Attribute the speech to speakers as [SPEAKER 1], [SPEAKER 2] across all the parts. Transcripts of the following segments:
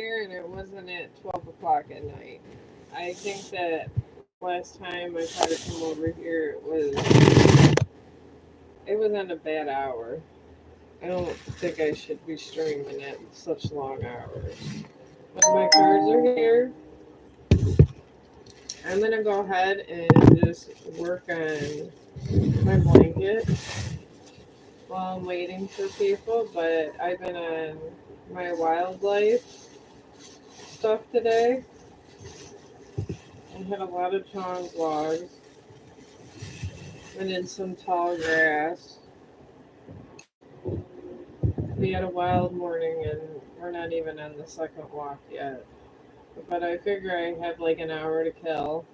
[SPEAKER 1] here, and it wasn't at 12 o'clock at night. I think that last time I tried to come over here, it was on a bad hour. I don't think I should be streaming at such long hours. But my cards are here. I'm gonna go ahead and just work on my blanket while I'm waiting for people. But I've been on my wildlife stuff today and had a lot of Chong logs and in some tall grass. We had a wild morning and we're not even on the second walk yet. But I figure I have like an hour to kill.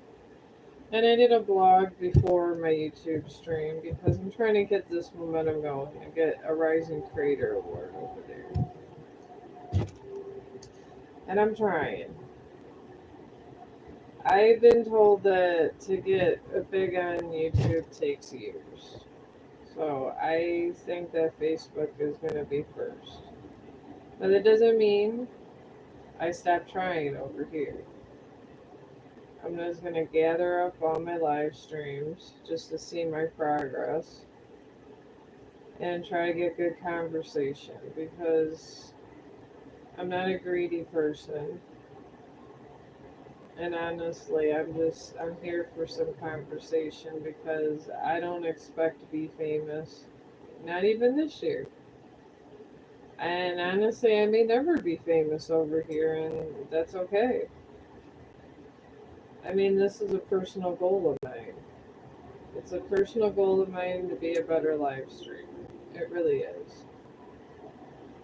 [SPEAKER 1] And I did a blog before my YouTube stream because I'm trying to get this momentum going and get a Rising Creator Award over there. And I'm trying. I've been told that to get a big on YouTube takes years. So I think that Facebook is going to be first. But it doesn't mean I stop trying over here. I'm just going to gather up all my live streams just to see my progress and try to get good conversation because I'm not a greedy person. And honestly, I'm here for some conversation because I don't expect to be famous, not even this year. And honestly, I may never be famous over here, and that's okay. I mean, this is a personal goal of mine. It's a personal goal of mine to be a better live streamer. It really is.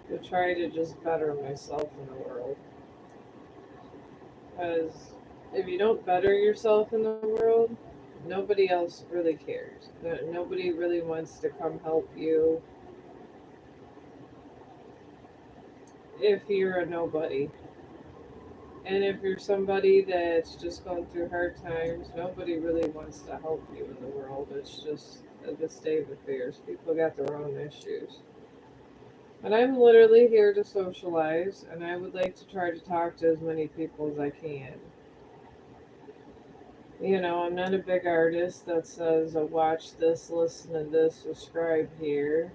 [SPEAKER 1] To try to just better myself in the world. Because if you don't better yourself in the world, nobody else really cares. Nobody really wants to come help you if you're a nobody. And if you're somebody that's just going through hard times, nobody really wants to help you in the world. It's just the state of affairs. People got their own issues. But I'm literally here to socialize, and I would like to try to talk to as many people as I can. I'm not a big artist that says, oh, watch this, listen to this, subscribe here.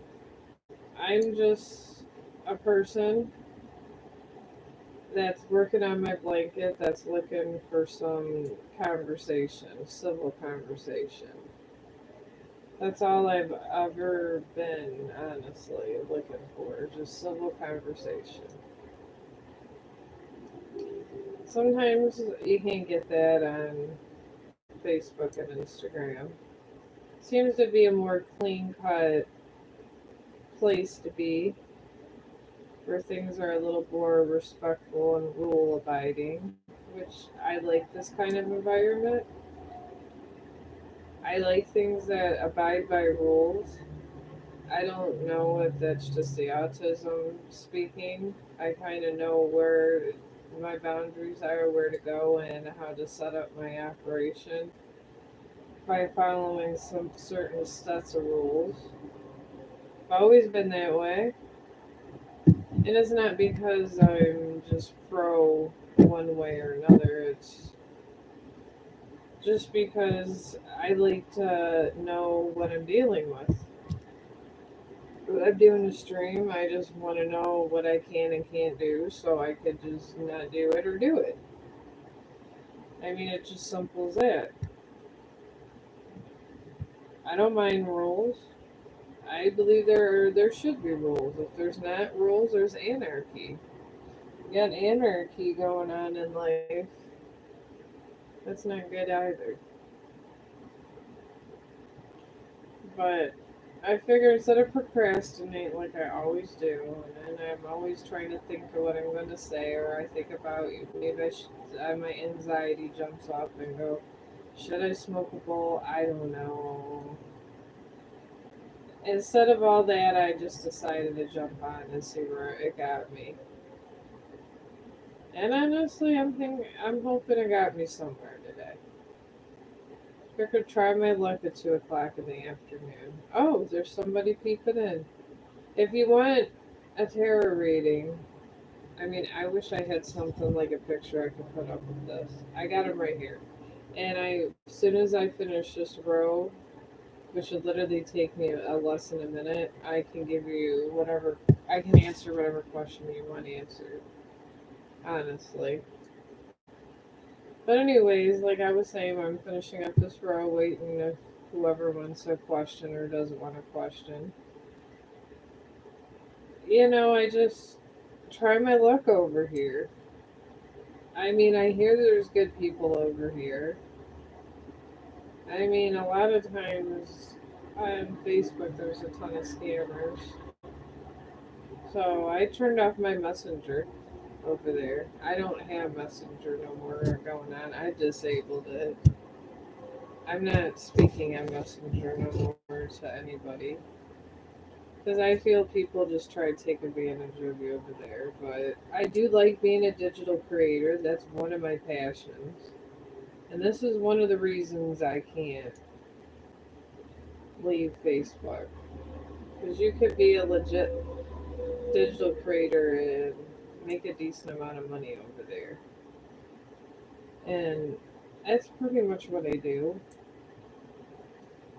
[SPEAKER 1] I'm just a person that's working on my blanket that's looking for some conversation, civil conversation. That's all I've ever been, honestly, looking for, just civil conversation. Sometimes you can't get that on Facebook and Instagram. Seems to be a more clean cut place to be, where things are a little more respectful and rule abiding, which I like this kind of environment. I like things that abide by rules. I don't know if that's just the autism speaking. I kind of know where my boundaries are, where to go, and how to set up my operation by following some certain sets of rules. I've always been that way. And it's not because I'm just pro one way or another. It's just because I like to know what I'm dealing with. When I'm doing a stream, I just want to know what I can and can't do so I could just not do it or do it. I mean, it's just simple as that. I don't mind rules. I believe there should be rules. If there's not rules, there's anarchy. You got anarchy going on in life. That's not good either. But I figure instead of procrastinate like I always do, and then I'm always trying to think of what I'm going to say, or I think about maybe my anxiety jumps up and go, should I smoke a bowl? I don't know. Instead of all that, I just decided to jump on and see where it got me. And honestly, I'm hoping it got me somewhere today. I could try my luck at 2 o'clock in the afternoon. Oh, there's somebody peeping in. If you want a tarot reading, I mean, I wish I had something like a picture I could put up with this. I got them right here. And as soon as I finish this row, which would literally take me a less than a minute, I can give you whatever, I can answer whatever question you want answered, honestly. But anyways, like I was saying, I'm finishing up this row, waiting if whoever wants a question or doesn't want a question. I just try my luck over here. I mean, I hear there's good people over here. I mean, a lot of times on Facebook there's a ton of scammers. So I turned off my messenger over there. I don't have messenger no more going on. I disabled it. I'm not speaking on messenger no more to anybody. Because I feel people just try to take advantage of you over there. But I do like being a digital creator. That's one of my passions. And this is one of the reasons I can't leave Facebook. Because you could be a legit digital creator and make a decent amount of money over there. And that's pretty much what I do.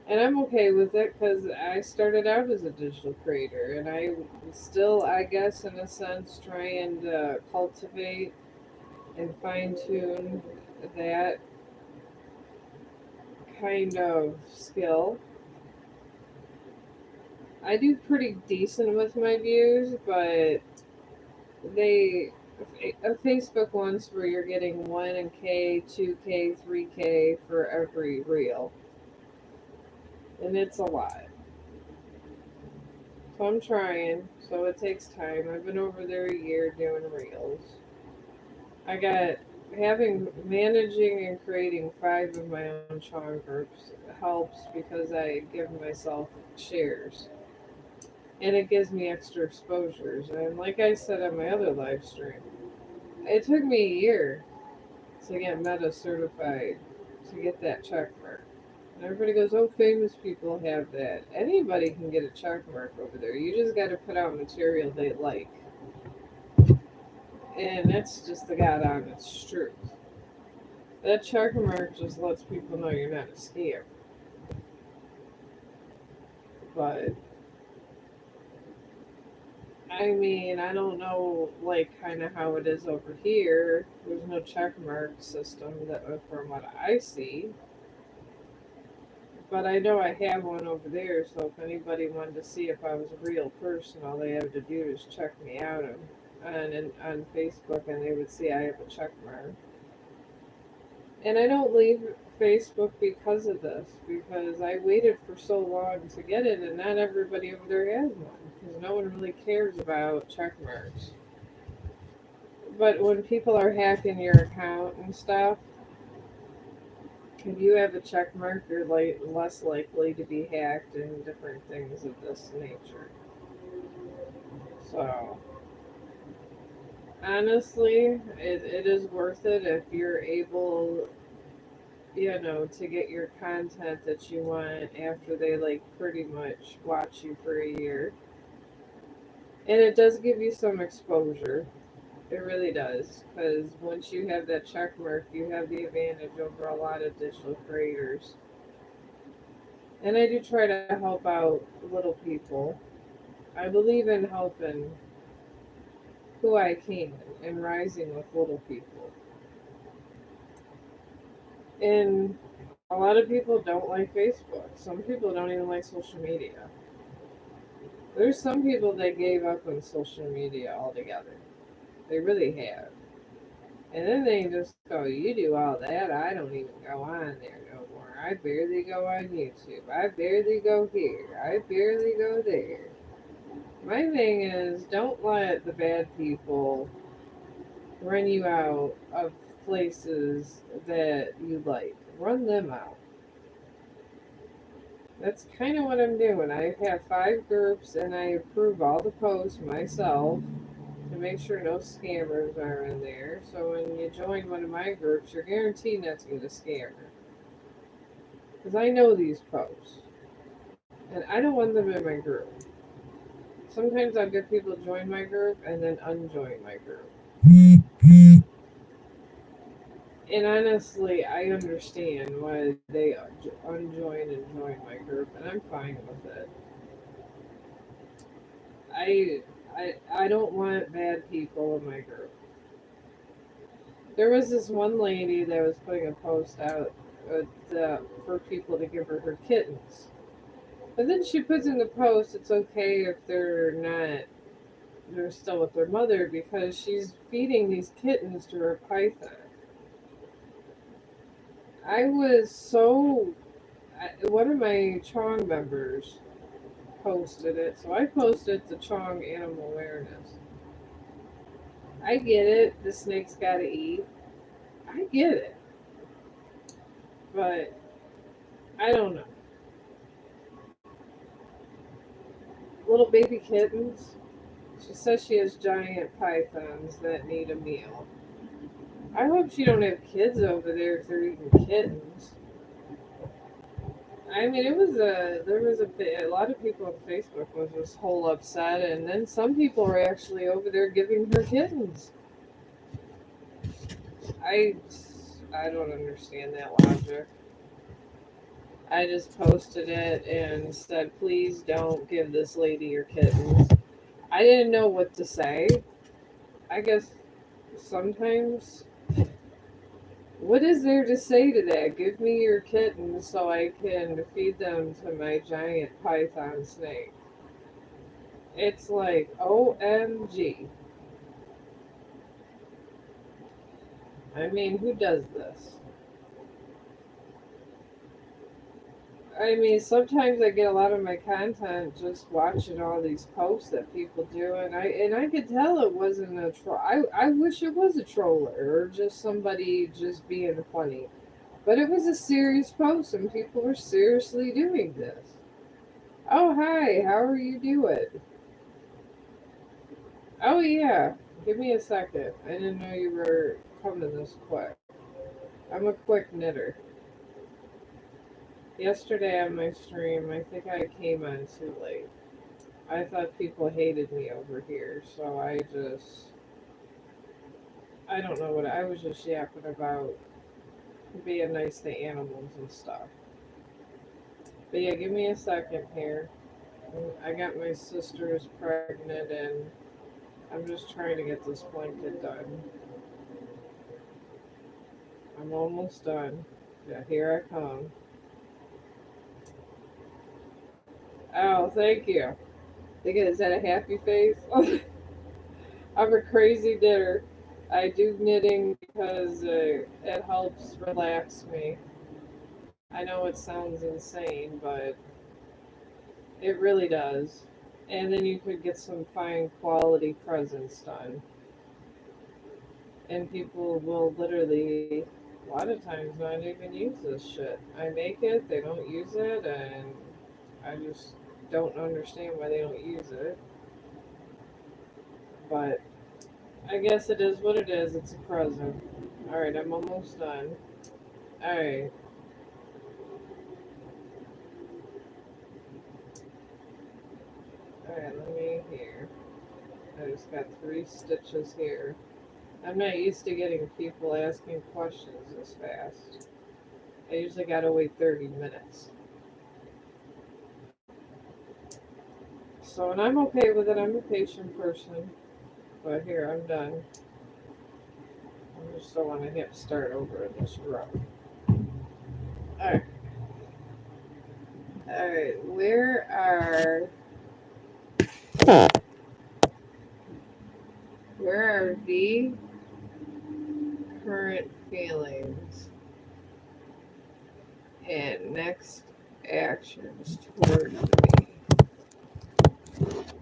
[SPEAKER 1] And I'm okay with it because I started out as a digital creator and I still, I guess, in a sense, trying to cultivate and fine tune that kind of skill. I do pretty decent with my views, but they a Facebook once where you're getting 1K, 2K, 3K for every reel, and it's a lot. So I'm trying. So it takes time. I've been over there a year doing reels. I got having managing and creating 5 of my own Chong groups helps because I give myself shares and it gives me extra exposures. And like I said on my other live stream, it took me a year to get meta certified to get that check mark. And everybody goes, "Oh, famous people have that." Anybody can get a check mark over there. You just got to put out material they like, and that's just the god honest truth. That check mark just lets people know you're not a scam. But I mean, I don't know, like, kind of how it is over here. There's no check mark system that, from what I see. But I know I have one over there, so if anybody wanted to see if I was a real person, all they have to do is check me out on Facebook, and they would see I have a check mark. And I don't leave Facebook because of this, because I waited for so long to get it, and not everybody over there has one, because no one really cares about check marks. But when people are hacking your account and stuff, if you have a check mark, you're less likely to be hacked and different things of this nature. So, honestly, it is worth it if you're able, to get your content that you want after they, like, pretty much watch you for a year. And it does give you some exposure. It really does. Because once you have that check mark, you have the advantage over a lot of digital creators. And I do try to help out little people. I believe in helping who I can and rising with little people. And a lot of people don't like Facebook. Some people don't even like social media. There's some people that gave up on social media altogether. They really have. And then they just go, "You do all that? I don't even go on there no more. I barely go on YouTube. I barely go here. I barely go there." My thing is, don't let the bad people run you out of places that you like. Run them out. That's kind of what I'm doing. I have 5 groups and I approve all the posts myself to make sure no scammers are in there. So when you join one of my groups, you're guaranteed not to get a scammer. Because I know these posts and I don't want them in my group. Sometimes I'll get people to join my group and then unjoin my group. And honestly, I understand why they unjoin and join my group, and I'm fine with it. I I don't want bad people in my group. There was this one lady that was putting a post out for people to give her kittens. But then she puts in the post it's okay if they're still with their mother because she's feeding these kittens to her python. I was so one of my Chong members posted it, so I posted the Chong animal awareness. I get it, the snake's gotta eat. I get it, but I don't know. Little baby kittens. She says she has giant pythons that need a meal. I hope she don't have kids over there if they're eating kittens. I mean, there was a lot of people on Facebook was this whole upset, and then some people were actually over there giving her kittens. I I don't understand that logic. I just posted it and said, please don't give this lady your kittens. I didn't know what to say. I guess sometimes, what is there to say to that? Give me your kittens so I can feed them to my giant python snake. It's like, OMG. I mean, who does this? I mean, sometimes I get a lot of my content just watching all these posts that people do, and I could tell it wasn't a troll. I wish it was a troller or just somebody just being funny, but it was a serious post, and people were seriously doing this. Oh hi, how are you doing? Oh yeah, give me a second. I didn't know you were coming this quick. I'm a quick knitter. Yesterday on my stream, I think I came on too late. I thought people hated me over here, so I don't know what I was just yapping about being nice to animals and stuff. But yeah, give me a second here. I got my sister's pregnant and I'm just trying to get this blanket done. I'm almost done. Yeah, here I come. Oh, thank you. Is that a happy face? I'm a crazy knitter. I do knitting because it helps relax me. I know it sounds insane, but it really does. And then you could get some fine quality presents done. And people will literally, a lot of times, not even use this shit. I make it, they don't use it, and I just don't understand why they don't use it. But I guess it is what it is. It's a present. Alright, I'm almost done. Alright, alright, let me here. I just got 3 stitches here. I'm not used to getting people asking questions this fast. I usually gotta wait 30 minutes. So, and I'm okay with it. I'm a patient person. But here, I'm done. I just don't want to have to start over in this row. Alright. Alright. Where are the current feelings and next actions towards me?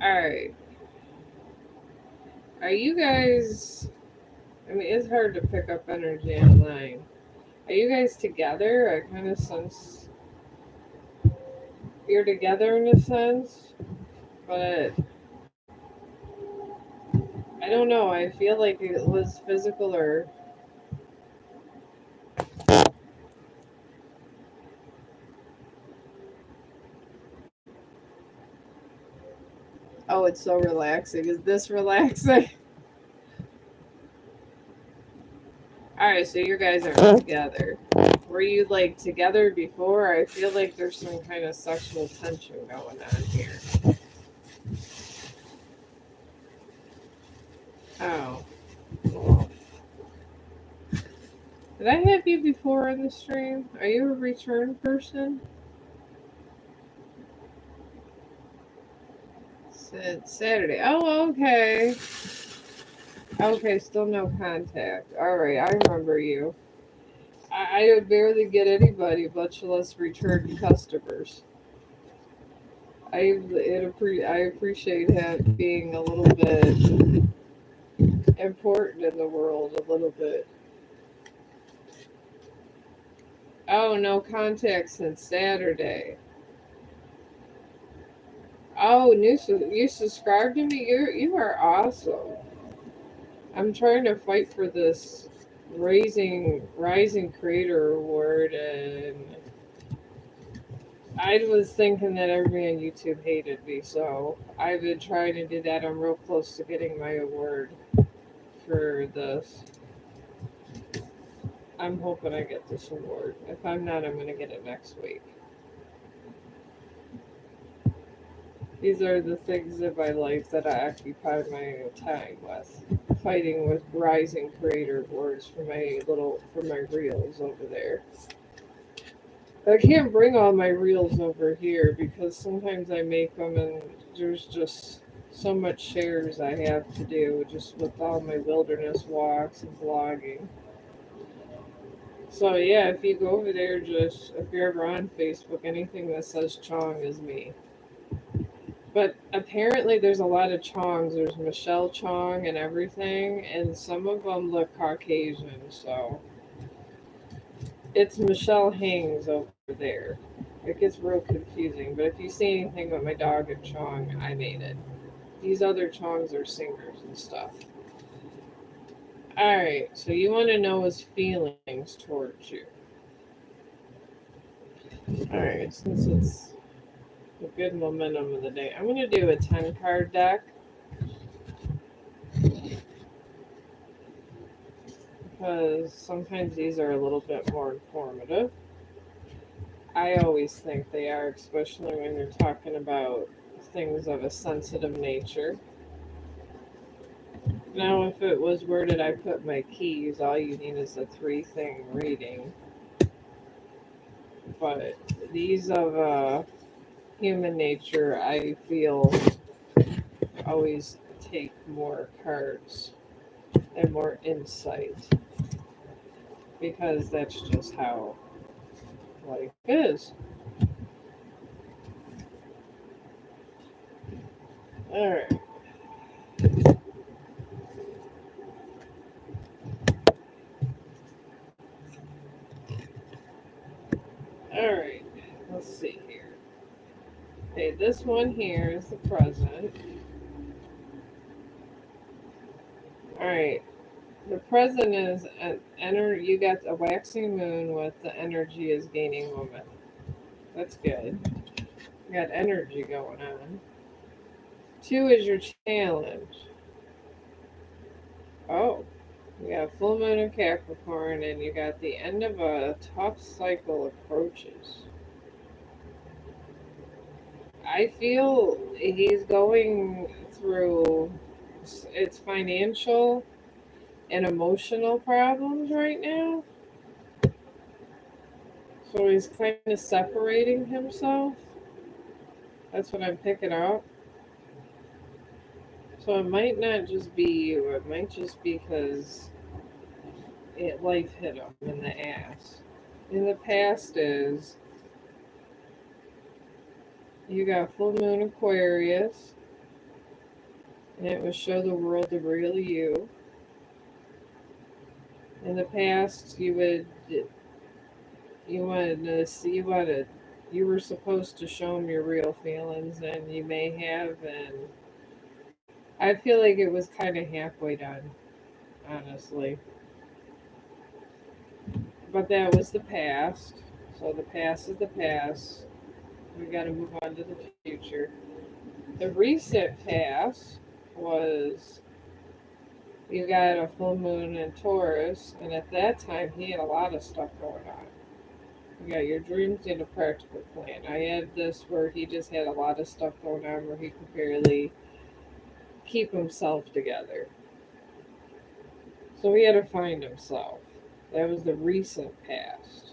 [SPEAKER 1] Alright. Are you guys, I mean, it's hard to pick up energy online. Are you guys together? I kind of sense you're together in a sense, but I don't know. I feel like it was physical or. Oh, it's so relaxing. Is this relaxing? All right, so you guys are together. Were you like together before? I feel like there's some kind of sexual tension going on here. Oh, well, did I have you before on the stream? Are you a return person? Said Saturday. Oh, okay. Okay, still no contact. All right, I remember you. I would barely get anybody, much less return customers. I appreciate him being a little bit important in the world, a little bit. Oh, no contact since Saturday. Oh, you subscribed to me. You are awesome. I'm trying to fight for this rising creator award, and I was thinking that everybody on YouTube hated me, so I've been trying to do that. I'm real close to getting my award for this. I'm hoping I get this award. If I'm not, I'm going to get it next week. These are the things in my life that I occupy my time with. Fighting with rising creator awards for my reels over there. I can't bring all my reels over here because sometimes I make them and there's just so much shares I have to do just with all my wilderness walks and vlogging. So yeah, if you go over there, just if you're ever on Facebook, anything that says Chong is me. But apparently there's a lot of Chongs. There's Michelle Chong and everything, and some of them look Caucasian, so it's Michelle Hangs over there. It gets real confusing, but if you see anything with my dog and Chong, I made it. These other Chongs are singers and stuff. Alright, so you want to know his feelings towards you. Alright, since it's a good momentum of the day, I'm going to do a 10 card deck because sometimes these are a little bit more informative. I always think they are, especially when you're talking about things of a sensitive nature. Now, if it was where did I put my keys, all you need is a 3-thing reading. But these of human nature, I feel always take more cards and more insight because that's just how life is. All right. All right. Let's see here. Okay, this one here is the present. All right. The present is you got a waxing moon with the energy is gaining momentum. That's good. You got energy going on. 2 is your challenge. Oh, you got full moon in Capricorn, and you got the end of a tough cycle approaches. I feel he's going through it's financial and emotional problems right now. So he's kind of separating himself. That's what I'm picking up. So it might not just be you, it might just be because life hit him in the ass. In the past is you got full moon Aquarius, and it would show the world the real you. In the past, you were supposed to show them your real feelings, and you may have, and I feel like it was kind of halfway done, honestly. But that was the past, so the past is the past. We got to move on to the future. The recent past was you got a full moon in Taurus, and at that time he had a lot of stuff going on. You got your dreams and a practical plan. I had this where he just had a lot of stuff going on where he could barely keep himself together. So he had to find himself. That was the recent past.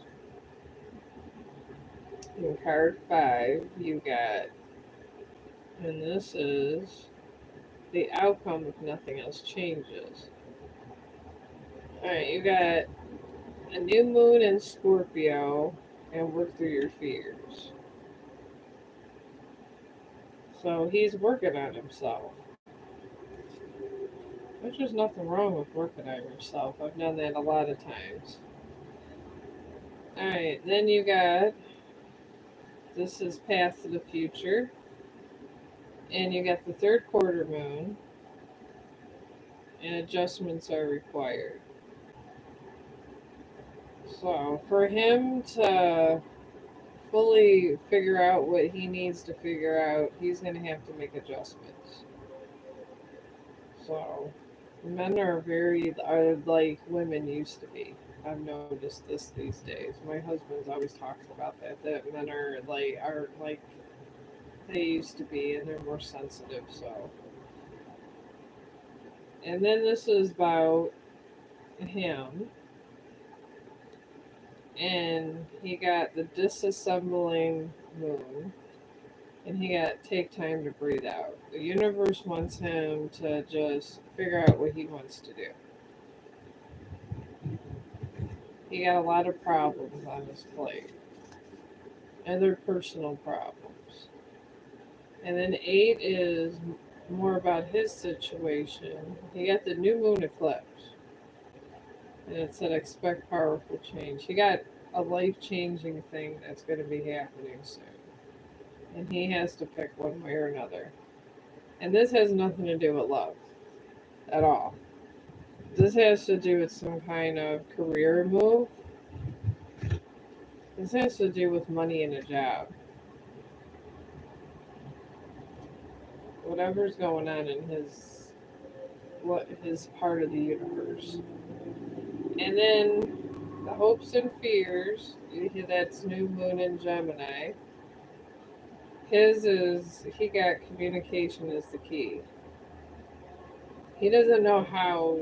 [SPEAKER 1] In card 5, you got, and this is the outcome if nothing else changes. Alright, you got a new moon in Scorpio and work through your fears. So he's working on himself, which is nothing wrong with working on yourself. I've done that a lot of times. Alright, then you got, this is Path to the Future, and you got the third quarter moon, and adjustments are required. So for him to fully figure out what he needs to figure out, he's going to have to make adjustments. So men are like women used to be. I've noticed this these days. My husband's always talks about that men aren't like they used to be, and they're more sensitive. So, and then this is about him, and he got the disassembling moon, and he got take time to breathe out. The universe wants him to just figure out what he wants to do. He got a lot of problems on his plate, and they're personal problems. And then 8 is more about his situation. He got the new moon eclipse, and it said expect powerful change. He got a life changing thing that's going to be happening soon, and he has to pick one way or another. And this has nothing to do with love at all. This has to do with some kind of career move. This has to do with money and a job. Whatever's going on in his part of the universe. And then the hopes and fears, that's new moon in Gemini. His is he got communication is the key. He doesn't know how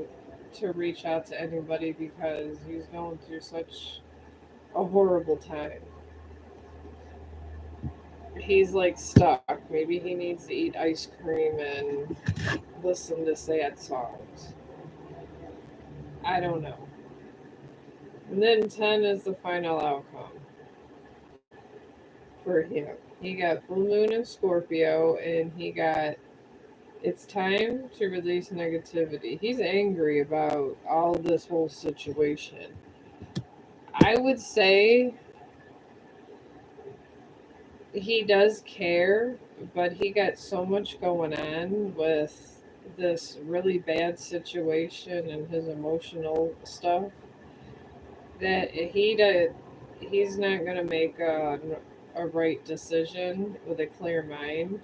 [SPEAKER 1] to reach out to anybody because he's going through such a horrible time. He's like stuck. Maybe he needs to eat ice cream and listen to sad songs. I don't know. And then 10 is the final outcome for him. He got full moon in Scorpio, and he got it's time to release negativity. He's angry about all this whole situation. I would say he does care, but he got so much going on with this really bad situation and his emotional stuff that he's not going to make a right decision with a clear mind.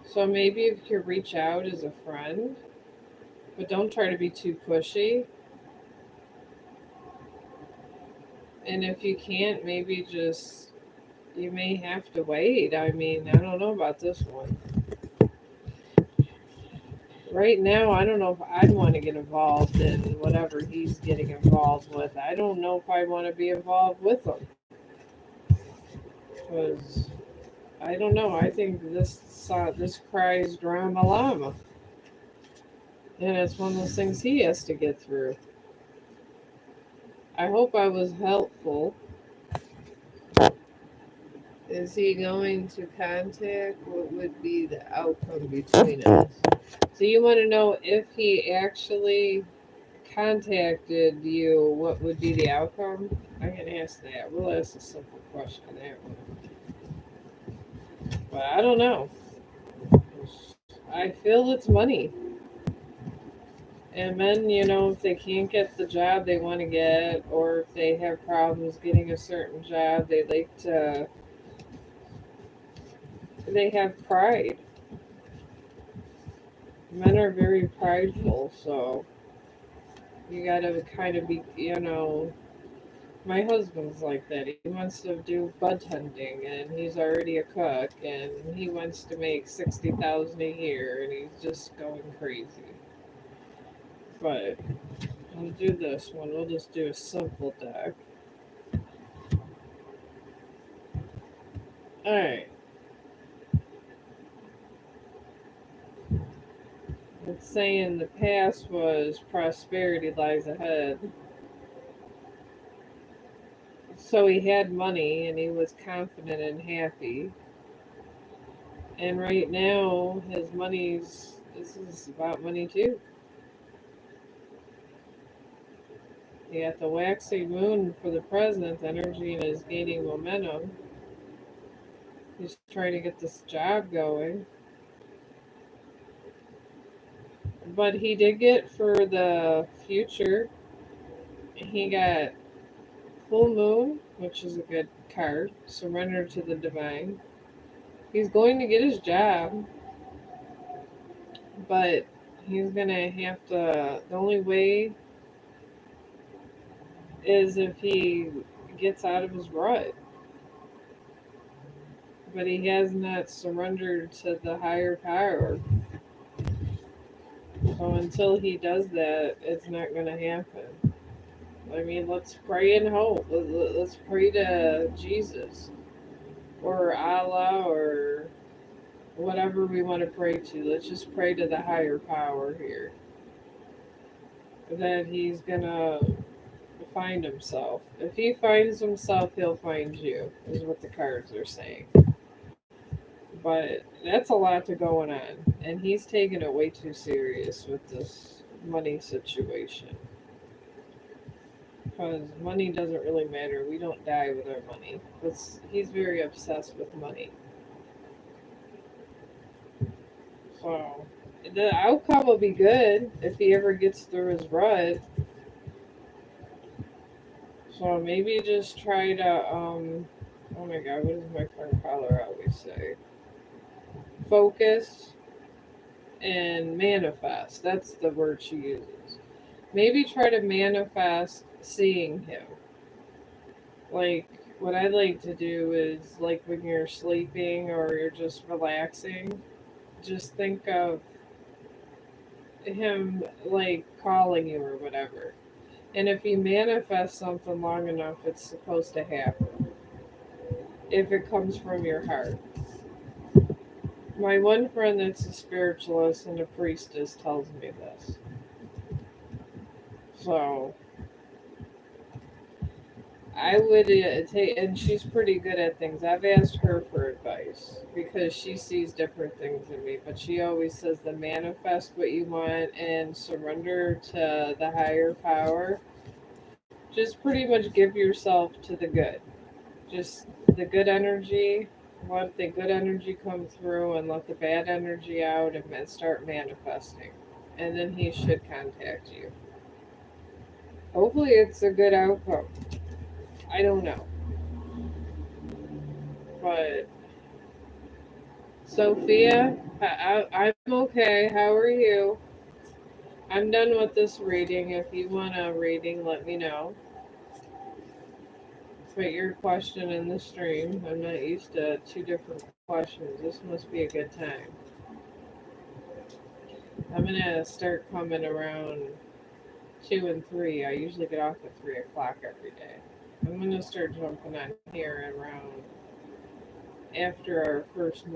[SPEAKER 1] So maybe if you reach out as a friend, but don't try to be too pushy. And if you can't, maybe just you may have to wait. I mean, I don't know about this one. Right now, I don't know if I'd want to get involved in whatever he's getting involved with. I don't know if I want to be involved with him because I don't know. I think this cries drama llama, and it's one of those things he has to get through. I hope I was helpful. Is he going to contact? What would be the outcome between us? So you want to know if he actually contacted you, what would be the outcome? I can ask that. We'll ask a simple question that one. But I don't know. I feel it's money. And men, if they can't get the job they want to get, or if they have problems getting a certain job, they like to they have pride. Men are very prideful, so you gotta kind of be, my husband's like that. He wants to do bud tending, and he's already a cook, and he wants to make 60,000 a year, and he's just going crazy. But we'll do this one. We'll just do a simple deck. All right. It's saying the past was prosperity lies ahead. So he had money and he was confident and happy. And right now, his money's, this is about money too. You got the waxing moon for the present, energy and is gaining momentum. He's trying to get this job going. But he did get for the future, he got full moon, which is a good card. Surrender to the divine. He's going to get his job, but he's gonna have to. The only way is if he gets out of his rut. But he has not surrendered to the higher power. So until he does that, it's not going to happen. I mean, let's pray and hope. Let's pray to Jesus or Allah or whatever we want to pray to. Let's just pray to the higher power here that he's going to find himself. If he finds himself, he'll find you, is what the cards are saying. But that's a lot to going on, and he's taking it way too serious with this money situation. Because money doesn't really matter. We don't die with our money. But he's very obsessed with money. So the outcome will be good if he ever gets through his rut. So maybe just try to oh my god, what does my friend caller always say? Focus and manifest. That's the word she uses. Maybe try to manifest seeing him. Like, what I like to do is, like, when you're sleeping or you're just relaxing, just think of him, like, calling you or whatever. And if you manifest something long enough, it's supposed to happen. If it comes from your heart. My one friend that's a spiritualist and a priestess tells me this. So, I would take, and she's pretty good at things. I've asked her for advice because she sees different things in me, but she always says to manifest what you want and surrender to the higher power. Just pretty much give yourself to the good. Just the good energy. Let the good energy come through and let the bad energy out and then start manifesting. And then he should contact you. Hopefully, it's a good outcome. I don't know. But Sophia, I'm okay. How are you? I'm done with this reading. If you want a reading, let me know. Put your question in the stream. I'm not used to two different questions. This must be a good time. I'm gonna start coming around 2 and 3. I usually get off at 3 o'clock every day. I'm gonna start jumping on here around after our first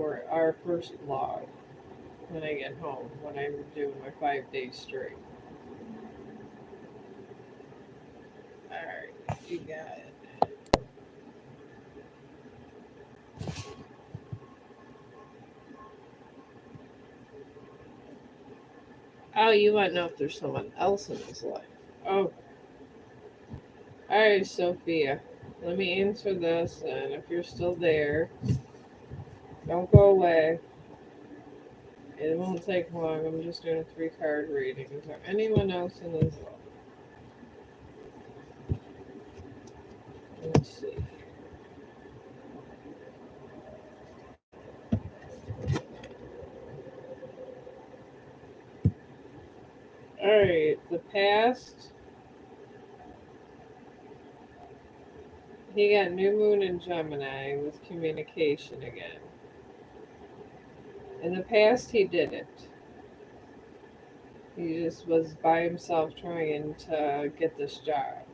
[SPEAKER 1] vlog when I get home when I'm doing my 5 days straight. All right, you got it. Oh, you want to know if there's someone else in his life. Oh, all right, Sophia. Let me answer this, and if you're still there, don't go away. It won't take long. I'm just doing a 3 card reading. Is there anyone else in his life? Let's see. Alright, the past, he got new moon in Gemini with communication again. In the past, he didn't. He just was by himself trying to get this job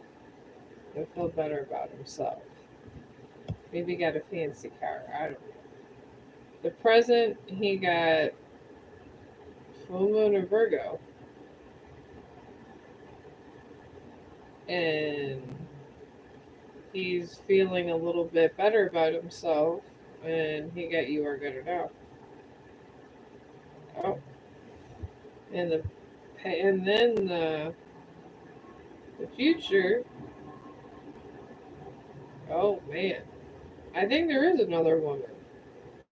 [SPEAKER 1] and feel better about himself. Maybe he got a fancy car. I don't know. The present, he got full moon in Virgo. And he's feeling a little bit better about himself. And he got you are good enough. Oh, and then the future. Oh man, I think there is another woman.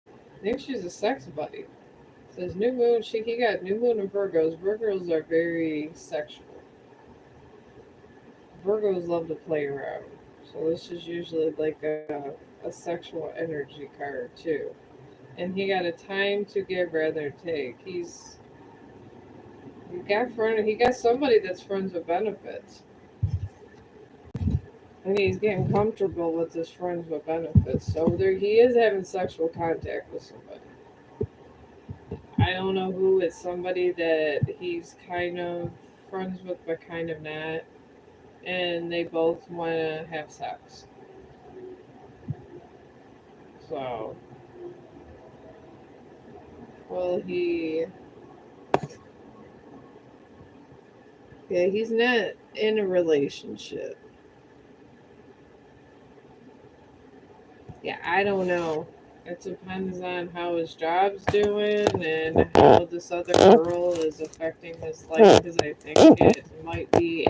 [SPEAKER 1] I think she's a sex buddy. It says new moon. He got new moon in Virgos. Virgos are very sexual. Virgos love to play around. So this is usually like a sexual energy card too. And he got a time to give rather than take. He got somebody that's friends with benefits. And he's getting comfortable with his friends with benefits. So there he is having sexual contact with somebody. I don't know who. It's somebody that he's kind of friends with but kind of not. And they both want to have sex. So, well, yeah, he's not in a relationship. Yeah, I don't know. It depends on how his job's doing and how this other girl is affecting his life. Because I think it might be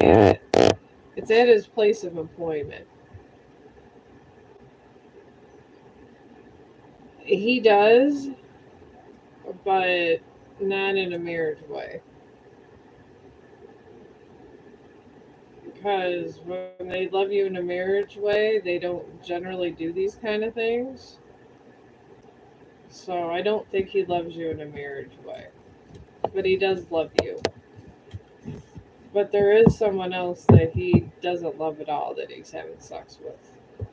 [SPEAKER 1] it's at his place of employment. He does, but not in a marriage way. Because when they love you in a marriage way, they don't generally do these kind of things. So I don't think he loves you in a marriage way. But he does love you. But there is someone else that he doesn't love at all that he's having sex with.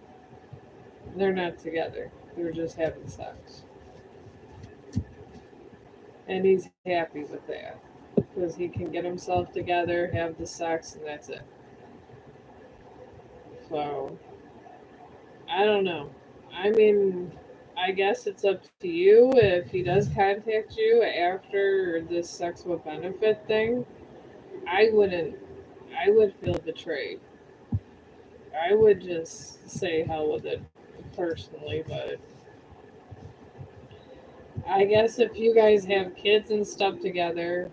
[SPEAKER 1] They're not together. They're just having sex. And he's happy with that. Because he can get himself together, have the sex, and that's it. So, I don't know. I mean, I guess it's up to you if he does contact you after this sex with benefit thing. I wouldn't. I would feel betrayed. I would just say hell with it personally, but I guess if you guys have kids and stuff together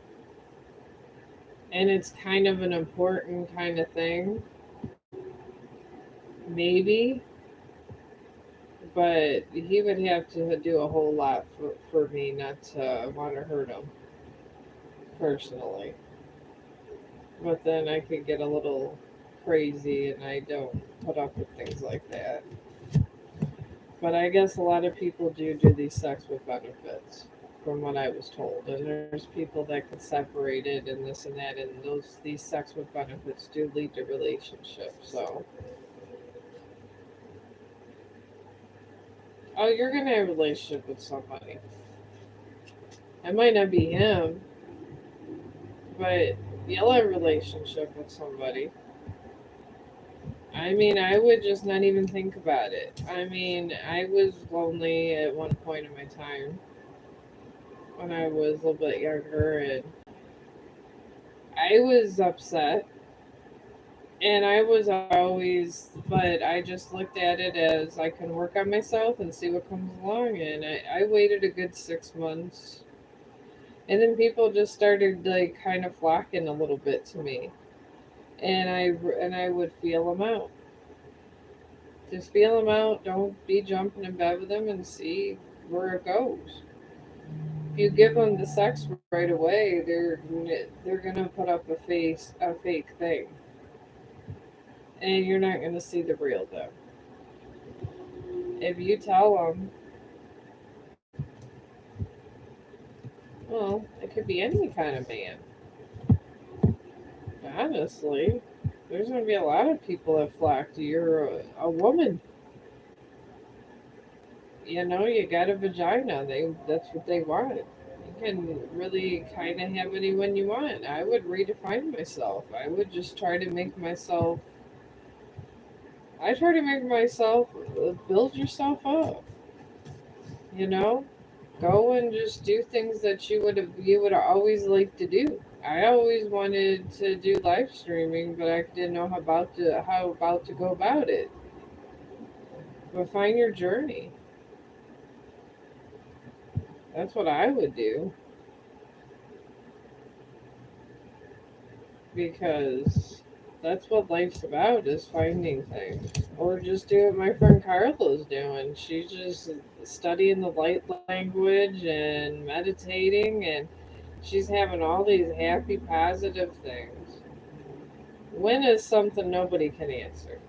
[SPEAKER 1] and it's kind of an important kind of thing, maybe, but he would have to do a whole lot for me not to want to hurt him personally. But then I could get a little crazy and I don't put up with things like that. But I guess a lot of people do these sex with benefits, from what I was told. And there's people that can separate it and this and that, and these sex with benefits do lead to relationships. So, oh, you're gonna have a relationship with somebody. It might not be him, but you'll have a relationship with somebody. I mean, I would just not even think about it. I mean, I was lonely at one point in my time when I was a little bit younger, and I was upset. And I was always, but I just looked at it as I can work on myself and see what comes along. And I waited a good 6 months. And then people just started like kind of flocking a little bit to me. And I would feel them out. Just feel them out. Don't be jumping in bed with them and see where it goes. If you give them the sex right away, they're gonna put up a fake thing, and you're not gonna see the real them. If you tell them, well, it could be any kind of man. Honestly, there's going to be a lot of people that flock to you. You're a woman. You know, you got a vagina. That's what they want. You can really kind of have anyone you want. I would redefine myself. I would just try to make myself. I try to make myself build yourself up. You know, go and just do things that you would have always liked to do. I always wanted to do live streaming, but I didn't know how about to go about it. But find your journey. That's what I would do because that's what life's about is finding things. Or just do what my friend Carla's doing. She's just studying the light language and meditating, and she's having all these happy, positive things. When is something nobody can answer?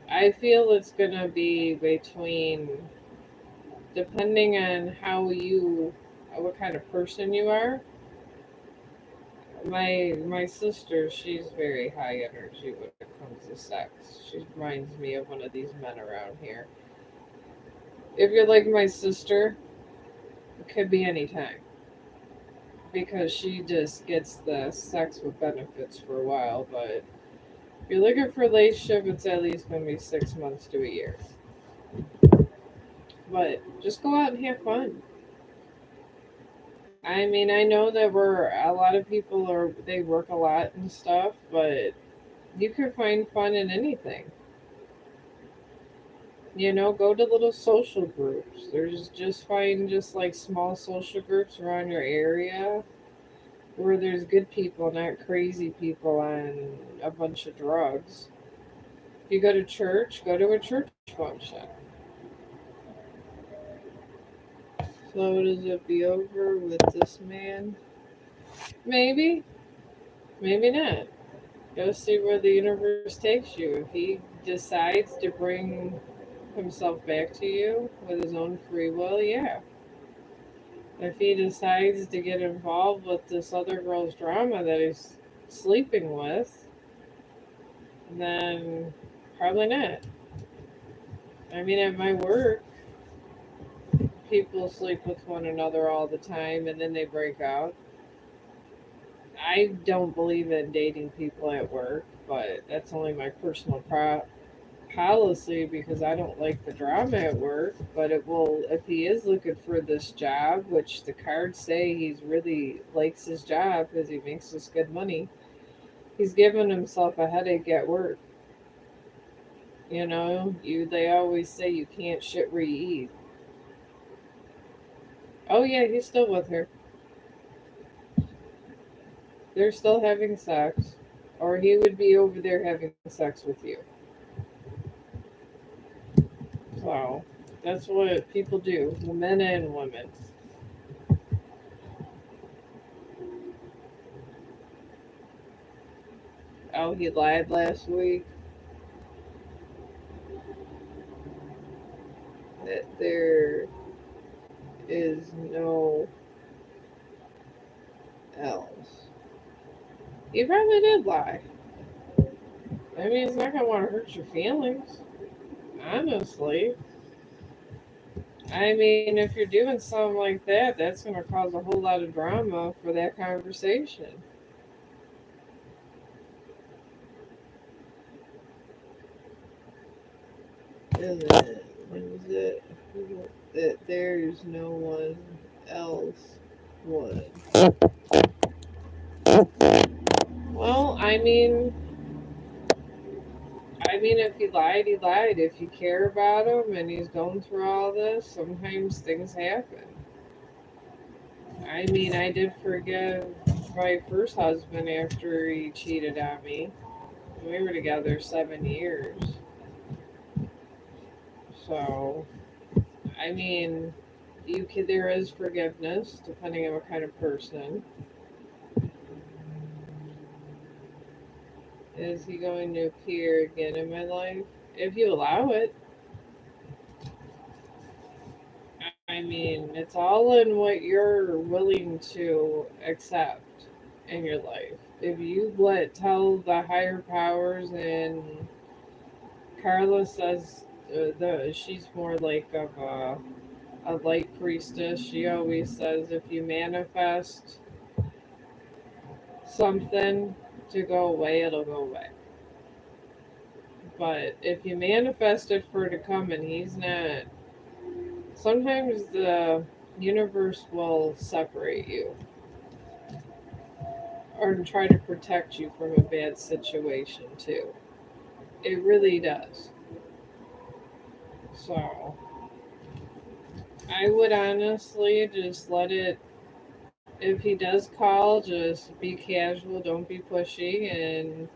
[SPEAKER 1] I feel it's gonna be between, depending on what kind of person you are. My sister, she's very high energy when it comes to sex. She reminds me of one of these men around here. If you're like my sister, it could be any time because she just gets the sex with benefits for a while. But if you're looking for a relationship, it's at least gonna be 6 months to a year. But just go out and have fun. I mean, I know that we're a lot of people are they work a lot and stuff, but you can find fun in anything. You know, go to little social groups. There's just find just like small social groups around your area where there's good people, not crazy people on a bunch of drugs. If you go to church, go to a church function. So does it be over with this man? Maybe, maybe not. Go see where the universe takes you. If he decides to bring himself back to you with his own free will, yeah. If he decides to get involved with this other girl's drama that he's sleeping with, then probably not. I mean, at my work, people sleep with one another all the time and then they break out. I don't believe in dating people at work, but that's only my personal policy because I don't like the drama at work. But it will, if he is looking for this job, which the cards say he's really likes his job because he makes us good money, he's giving himself a headache at work. You know, they always say you can't shit where you eat. Oh yeah, he's still with her. They're still having sex, or he would be over there having sex with you. So that's what people do, men and women. Oh, he lied last week that there is no else. He probably did lie. I mean, it's not gonna want to hurt your feelings, honestly. I mean, if you're doing something like that, that's gonna cause a whole lot of drama for that conversation. Isn't it? What is it? That there's no one else would. Well, I mean, if he lied, he lied. If you care about him and he's going through all this, sometimes things happen. I mean, I did forgive my first husband after he cheated on me. We were together 7 years. So, I mean, there is forgiveness depending on what kind of person. Is he going to appear again in my life? If you allow it. I mean, it's all in what you're willing to accept in your life. if you let tell the higher powers, and Carla says she's more like of a light priestess. She always says if you manifest something to go away, it'll go away. But if you manifest it for it to come and he's not, sometimes the universe will separate you or try to protect you from a bad situation too. It really does. So I would honestly just let it. If he does call, just be casual, don't be pushy, and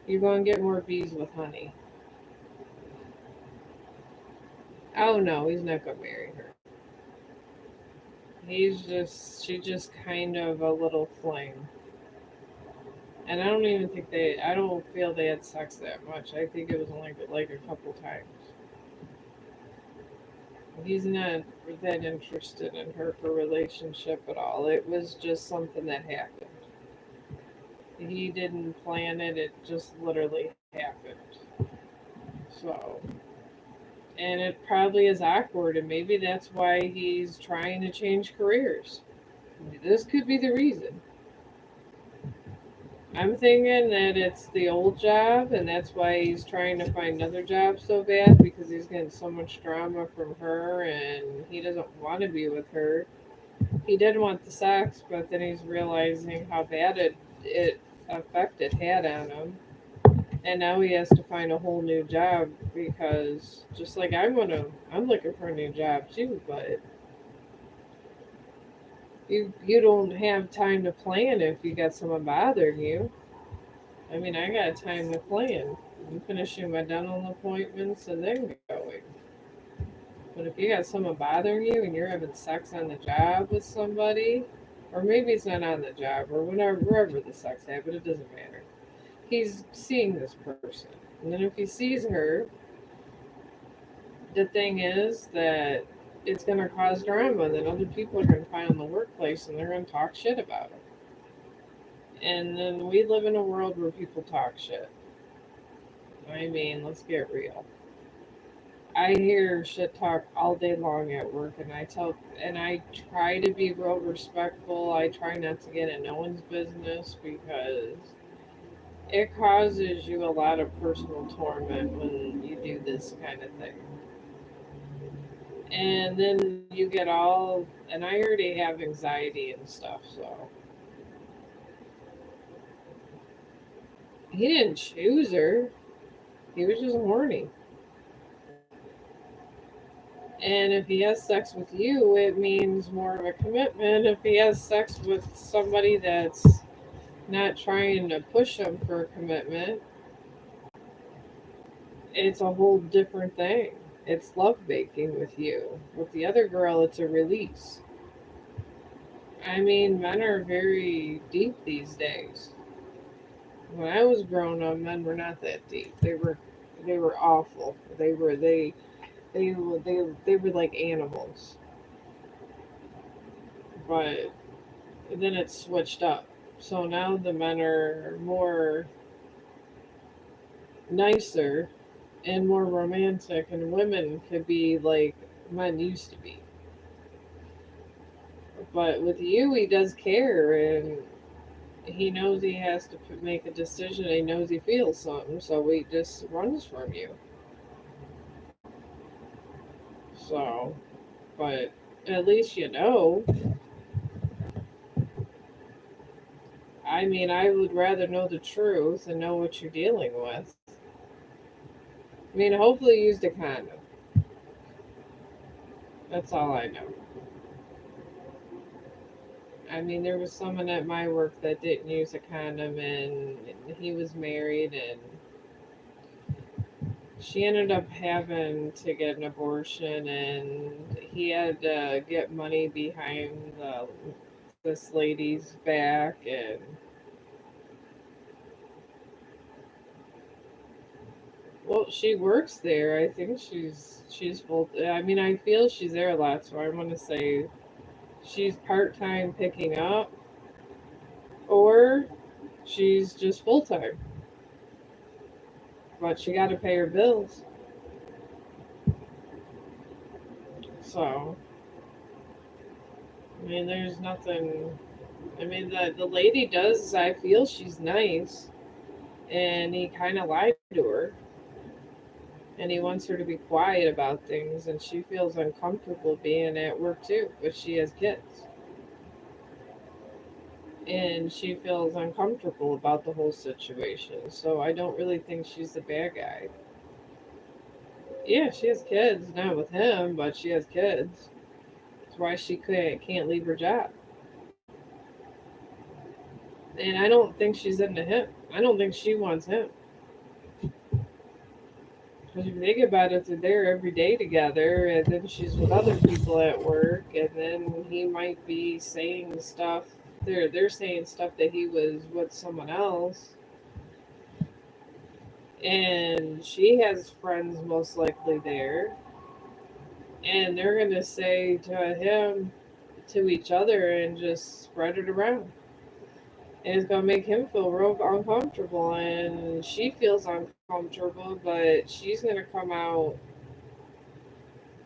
[SPEAKER 1] you're going to get more bees with honey. Oh no, he's not going to marry her. She just kind of a little fling. And I don't even think I don't feel they had sex that much. I think it was only like a couple times. He's not that interested in her for relationship at all. It was just something that happened. He didn't plan it, it just literally happened. So, and it probably is awkward, and maybe that's why he's trying to change careers. This could be the reason. I'm thinking that it's the old job, and that's why he's trying to find another job so bad because he's getting so much drama from her, and he doesn't want to be with her. He did want the sex, but then he's realizing how bad it effect it had on him, and now he has to find a whole new job because just like I'm looking for a new job too, but you don't have time to plan if you got someone bothering you. I mean, I got time to plan. I'm finishing my dental appointments and then going. But if you got someone bothering you and you're having sex on the job with somebody, or maybe it's not on the job or wherever the sex happened, it doesn't matter. He's seeing this person, and then if he sees her, the thing is that it's going to cause drama. Then other people are going to find in the workplace and they're going to talk shit about him. And then we live in a world where people talk shit. I mean, let's get real. I hear shit talk all day long at work, and I try to be real respectful. I try not to get in no one's business because it causes you a lot of personal torment when you do this kind of thing. And then you get and I already have anxiety and stuff, so he didn't choose her. He was just horny. And if he has sex with you, it means more of a commitment. If he has sex with somebody that's not trying to push him for a commitment, it's a whole different thing. It's love making with you. With the other girl, it's a release. I mean, men are very deep these days. When I was growing up, men were not that deep. They were awful. They were like animals. But then it switched up. So now the men are more nicer and more romantic, and women could be like men used to be. But with you, he does care, and he knows he has to make a decision. He knows he feels something, so he just runs from you. So, but at least you know. I mean, I would rather know the truth and know what you're dealing with. I mean, hopefully, you used a condom. That's all I know. I mean, there was someone at my work that didn't use a condom, and he was married, and she ended up having to get an abortion, and he had to get money behind this lady's back, and well, she works there. I think she's full. I mean, I feel she's there a lot, so I want to say she's part time picking up, or She's just full time, but she got to pay her bills. So, I mean, there's nothing. I mean, the lady does, I feel she's nice, and he kind of lied to her, and he wants her to be quiet about things, and she feels uncomfortable being at work too, but she has kids. And she feels uncomfortable about the whole situation. So I don't really think she's the bad guy. Yeah, she has kids, not with him, but she has kids. That's why she can't leave her job. And I don't think she's into him. I don't think she wants him. Because if you think about it, they're there every day together, and then she's with other people at work, and then he might be saying stuff. They're saying stuff that he was with someone else, and she has friends most likely there, and they're gonna say to him to each other and just spread it around. And it's gonna make him feel real uncomfortable, and she feels uncomfortable, but she's gonna come out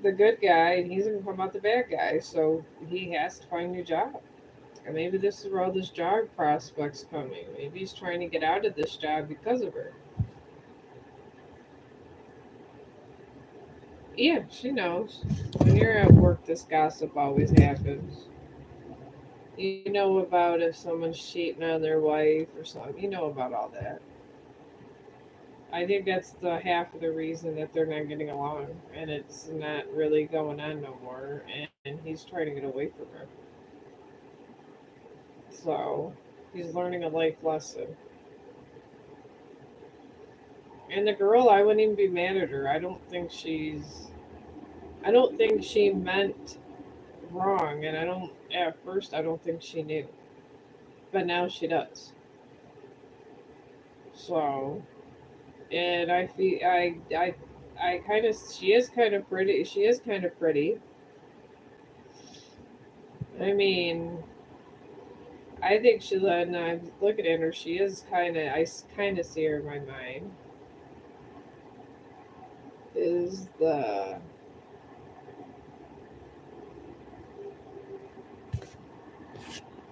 [SPEAKER 1] the good guy, and he's gonna come out the bad guy. So he has to find a new job. And maybe this is where all this job prospects coming. Maybe he's trying to get out of this job because of her. Yeah, she knows. When you're at work, this gossip always happens. You know about if someone's cheating on their wife or something. You know about all that. I think that's the half of the reason that they're not getting along, and it's not really going on no more. And he's trying to get away from her, so he's learning a life lesson. And the girl, I wouldn't even be mad at her. I don't think she meant wrong, and I don't. At first, I don't think she knew, but now she does. So, and I feel I kind of she is kind of pretty. She is kind of pretty. I mean, I think she. And I'm looking at her. She is kind of. Kind of see her in my mind. Is the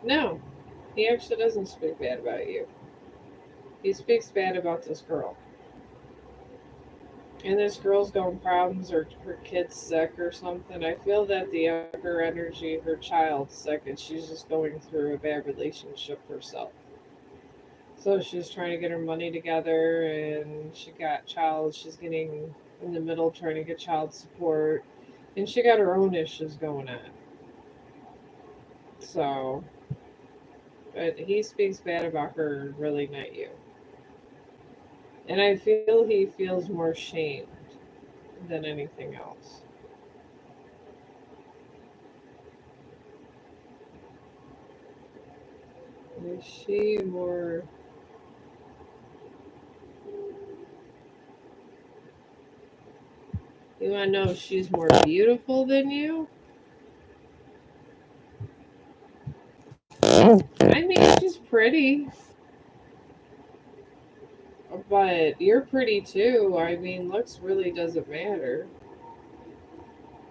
[SPEAKER 1] no? He actually doesn't speak bad about you. He speaks bad about this girl. And this girl's going problems or her kid's sick or something. I feel that the younger energy, her child's sick, and she's just going through a bad relationship herself. So she's trying to get her money together, and she's getting in the middle trying to get child support, and she got her own issues going on. So, but he speaks bad about her, really not you. And I feel he feels more shamed than anything else. Is she more? You want to know if she's more beautiful than you? I mean, she's pretty, but you're pretty too. I mean, looks really doesn't matter.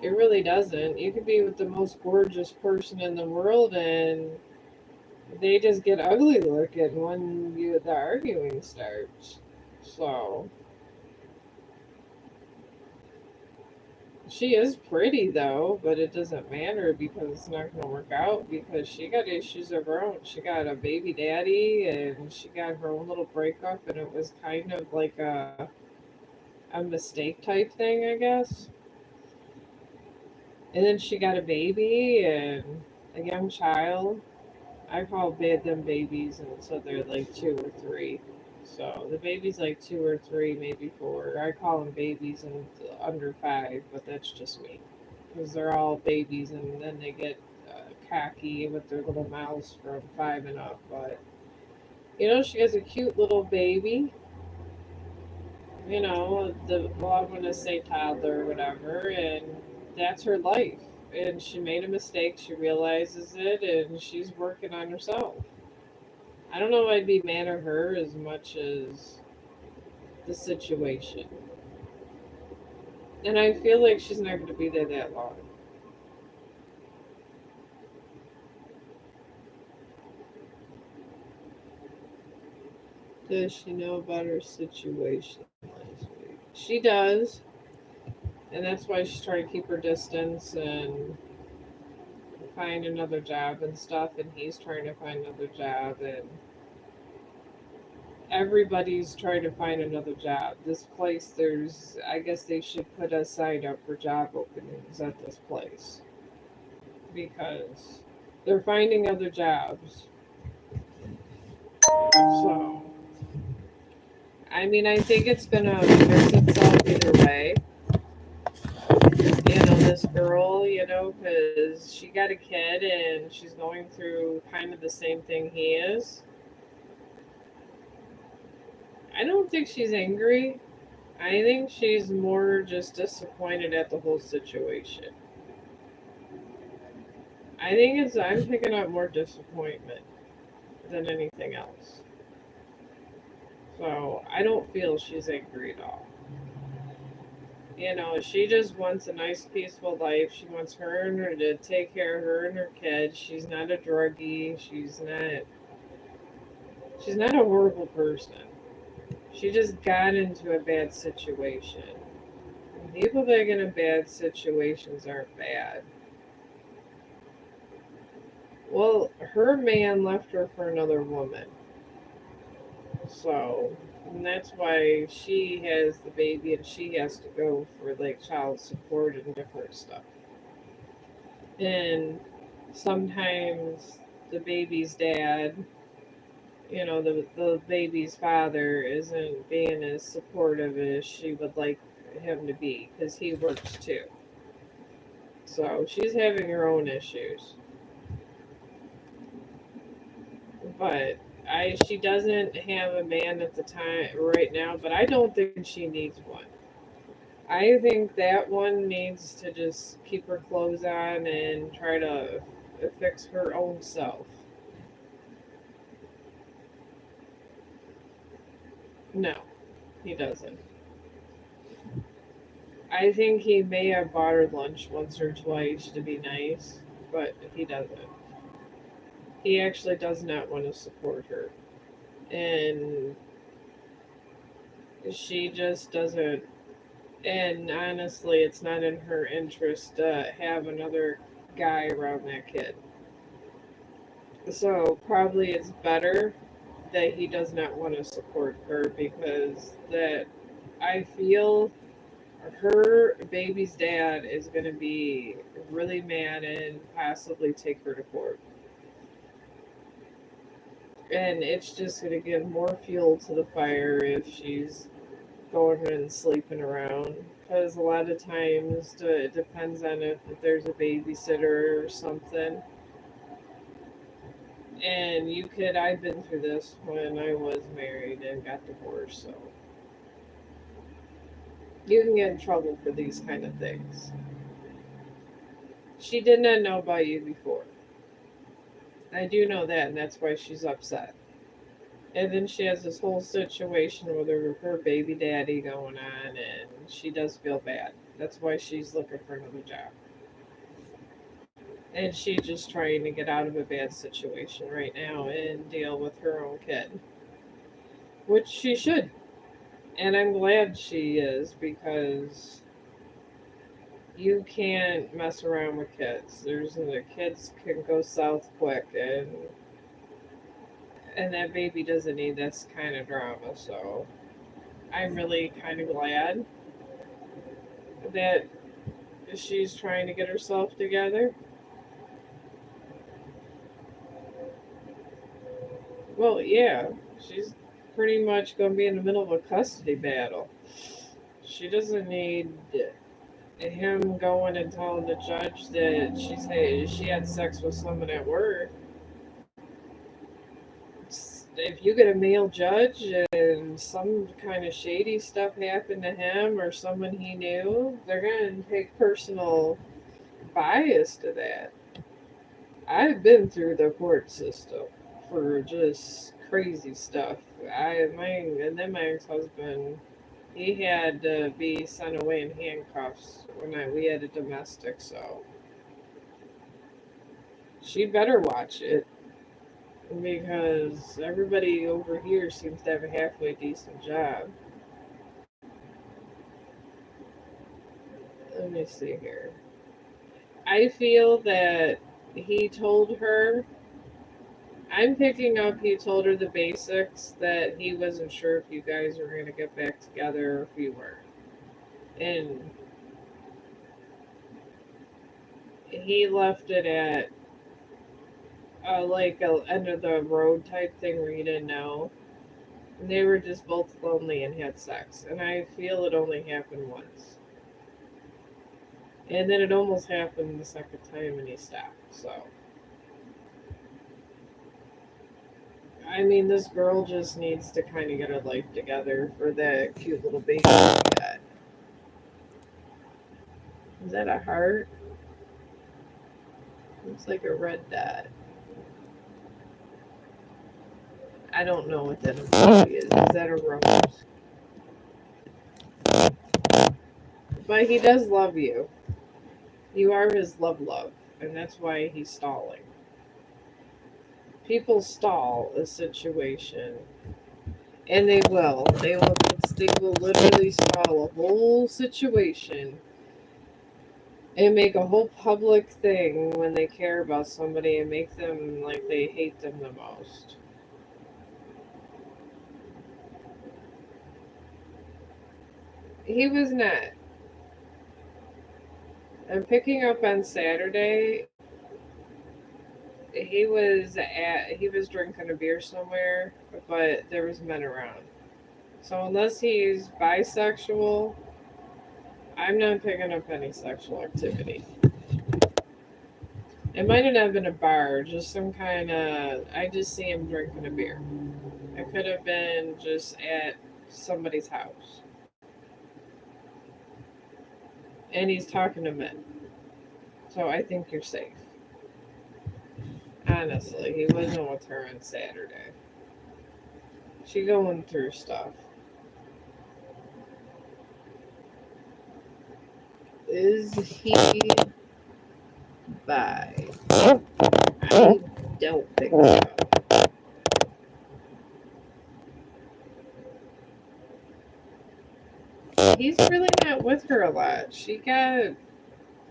[SPEAKER 1] It really doesn't. You could be with the most gorgeous person in the world, and they just get ugly looking when the arguing starts. So she is pretty though, but it doesn't matter because it's not going to work out because she got issues of her own. She got a baby daddy and she got her own little breakup, and it was kind of like a mistake type thing, I guess. And then she got a baby and a young child. I call them babies, and so they're like 2 or 3. So the baby's like 2 or 3, maybe 4. I call them babies and under 5, but that's just me because they're all babies, and then they get cocky with their little mouths from 5 and up. But she has a cute little baby. Well, I'm gonna say toddler or whatever, and that's her life. And she made a mistake. She realizes it, and she's working on herself. I don't know if I'd be mad at her as much as the situation. And I feel like she's not going to be there that long. Does she know about her situation last week? She does, and that's why she's trying to keep her distance and find another job and stuff. And he's trying to find another job, and everybody's trying to find another job. This place, I guess they should put a sign up for job openings at this place because they're finding other jobs. So, I mean, I think it's gonna fix itself either way. This girl, because she got a kid and she's going through kind of the same thing he is. I don't think she's angry. I think she's more just disappointed at the whole situation. I'm picking up more disappointment than anything else. So I don't feel she's angry at all. She just wants a nice, peaceful life. She wants her and her to take care of her and her kids. She's not a druggie. She's not a horrible person. She just got into a bad situation. People that get in bad situations aren't bad. Well, her man left her for another woman. So, and that's why she has the baby and she has to go for like child support and different stuff. And sometimes the baby's dad, the baby's father isn't being as supportive as she would like him to be because he works too. So she's having her own issues. But she doesn't have a man at the time right now, but I don't think she needs one. I think that one needs to just keep her clothes on and try to fix her own self. No, he doesn't. I think he may have bought her lunch once or twice to be nice, but he doesn't. He actually does not want to support her. And she just doesn't. And honestly, it's not in her interest to have another guy around that kid. So probably it's better that he does not want to support her because that I feel her baby's dad is going to be really mad and possibly take her to court. And it's just going to give more fuel to the fire if she's going and sleeping around. Because a lot of times it depends on if there's a babysitter or something. And I've been through this when I was married and got divorced, so you can get in trouble for these kind of things. She did not know about you before. I do know that, and that's why she's upset. And then she has this whole situation with her baby daddy going on, and she does feel bad. That's why she's looking for another job. And she's just trying to get out of a bad situation right now and deal with her own kid, which she should. And I'm glad she is because you can't mess around with kids. The kids can go south quick, and that baby doesn't need this kind of drama. So I'm really kind of glad that she's trying to get herself together. Well, yeah, she's pretty much going to be in the middle of a custody battle. She doesn't need him going and telling the judge that she had sex with someone at work. If you get a male judge and some kind of shady stuff happened to him or someone he knew, they're going to take personal bias to that. I've been through the court system for just crazy stuff. And then my ex-husband, he had to be sent away in handcuffs when we had a domestic. So she better watch it because everybody over here seems to have a halfway decent job. Let me see here. I feel that he told her. I'm picking up he told her the basics that he wasn't sure if you guys were going to get back together or if you were. And he left it at like a end of the road type thing where you didn't know. And they were just both lonely and had sex. And I feel it only happened once. And then it almost happened the second time and he stopped. So, I mean, this girl just needs to kind of get her life together for that cute little baby she got. Is that a heart? Looks like a red dot. I don't know what that emoji is. Is that a rose? But he does love you. You are his love, and that's why he's stalling. People stall a situation, and they will. They will literally stall a whole situation and make a whole public thing when they care about somebody and make them like they hate them the most. He was not. I'm picking up on Saturday. He was drinking a beer somewhere, but there was men around. So unless he's bisexual, I'm not picking up any sexual activity. It might not have been a bar, just some kind of. I just see him drinking a beer. It could have been just at somebody's house, and he's talking to men. So I think you're safe. Honestly, he wasn't with her on Saturday. She going through stuff. Is he bi? I don't think so. He's really not with her a lot.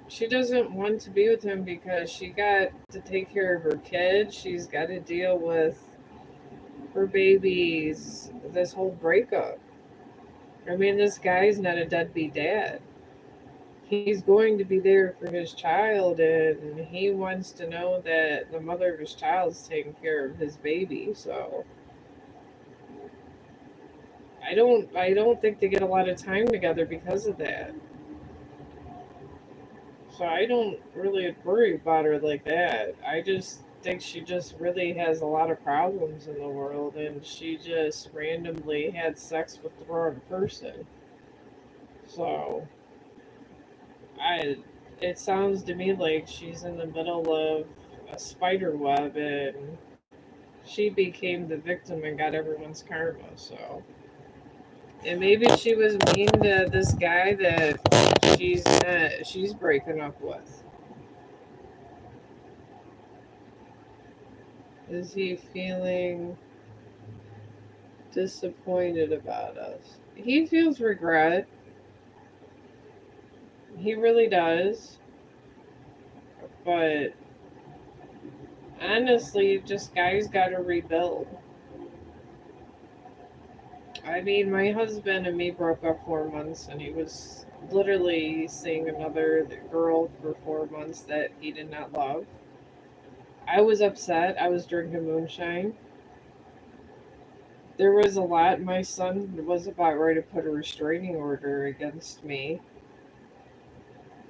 [SPEAKER 1] She doesn't want to be with him because she got to take care of her kids. She's got to deal with her babies, this whole breakup. I mean, this guy's not a deadbeat dad. He's going to be there for his child, and he wants to know that the mother of his child is taking care of his baby. So I don't think they get a lot of time together because of that. So I don't really worry about her like that. I just think she just really has a lot of problems in the world, and she just randomly had sex with the wrong person. So I it sounds to me like she's in the middle of a spider web, and she became the victim and got everyone's karma. So, and maybe she was mean to this guy that she's breaking up with. Is he feeling disappointed about us? He feels regret. He really does. But honestly, just guys got to rebuild. I mean, my husband and me broke up 4 months, and he was literally seeing another girl for 4 months that he did not love. I was upset. I was drinking moonshine. There was a lot. My son was about ready to put a restraining order against me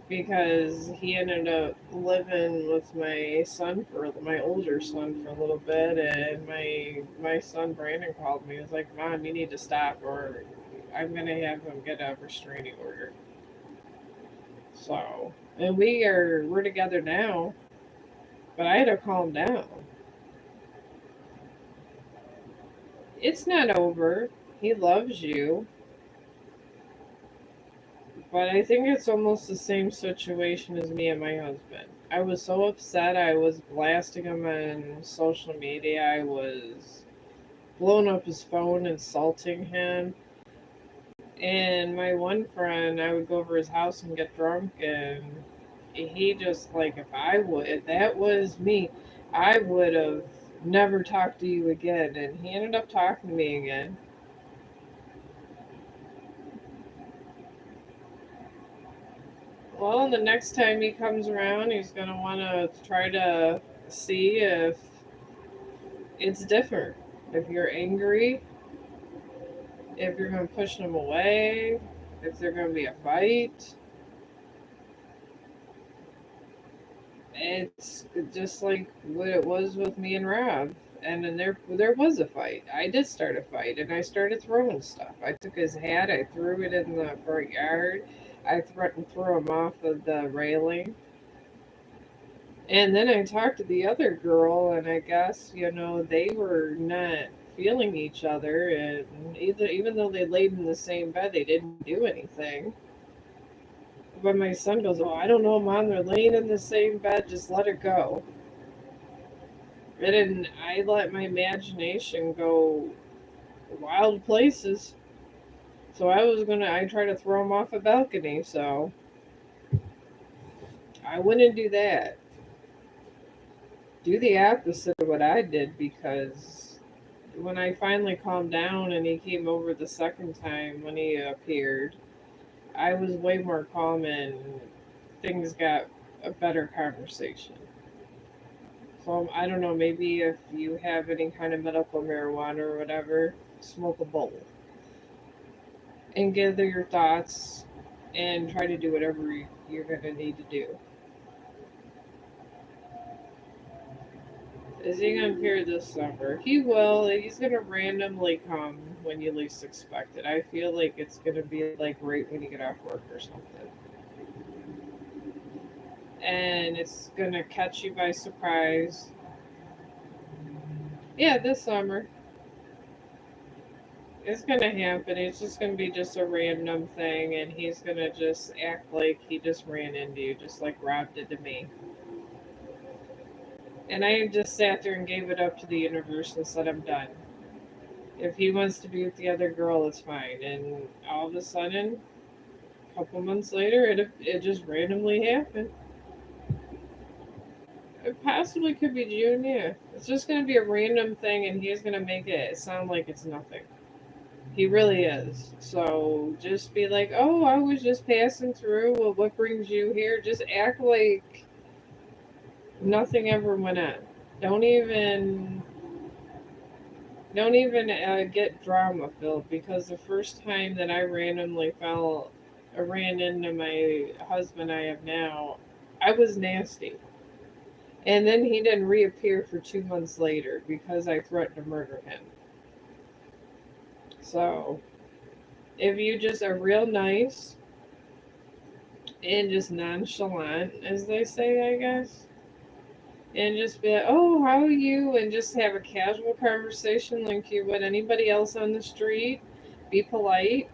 [SPEAKER 1] because he ended up living with my older son for a little bit, and my son Brandon called me. He was like, "Mom, you need to stop, or I'm gonna have him get a restraining order." So, and we're together now, but I had to calm down. It's not over. He loves you. But I think it's almost the same situation as me and my husband. I was so upset. I was blasting him on social media. I was blowing up his phone, insulting him. And my one friend, I would go over his house and get drunk, and he just like, if that was me, I would have never talked to you again. And he ended up talking to me again. Well, the next time he comes around, he's gonna want to try to see if it's different. If you're angry, if you're gonna push him away, if there's gonna be a fight. It's just like what it was with me and Rob. And then there was a fight. I did start a fight, and I started throwing stuff. I took his hat, I threw it in the front yard. I threatened to throw him off of the railing. And then I talked to the other girl, and I guess they were not feeling each other, and even though they laid in the same bed, they didn't do anything. But my son goes, "Oh, I don't know, Mom. They're laying in the same bed. Just let it go." And then I let my imagination go wild places. So I tried to throw him off a balcony. So I wouldn't do that. Do the opposite of what I did, because when I finally calmed down and he came over the second time when he appeared, I was way more calm and things got a better conversation. So I don't know, maybe if you have any kind of medical marijuana or whatever, smoke a bowl and gather your thoughts and try to do whatever you're going to need to do. Is he going to appear this summer? He will. He's going to randomly come when you least expect it. I feel like it's going to be like right when you get off work or something. And it's going to catch you by surprise. Yeah, this summer. It's going to happen. It's just going to be just a random thing, and he's going to just act like he just ran into you, just like Rob did to me. And I just sat there and gave it up to the universe and said, I'm done. If he wants to be with the other girl, it's fine. And all of a sudden, a couple months later, it just randomly happened. It possibly could be June, yeah. It's just going to be a random thing, and he's going to make it sound like it's nothing. He really is. So just be like, oh, I was just passing through. Well, what brings you here? Just act like nothing ever went on. Don't even Don't even get drama filled, because the first time that I ran into my husband I have now, I was nasty. And then he didn't reappear for 2 months later because I threatened to murder him. So, if you just are real nice and just nonchalant, as they say, I guess, and just be like, oh, how are you? And just have a casual conversation like you would anybody else on the street, be polite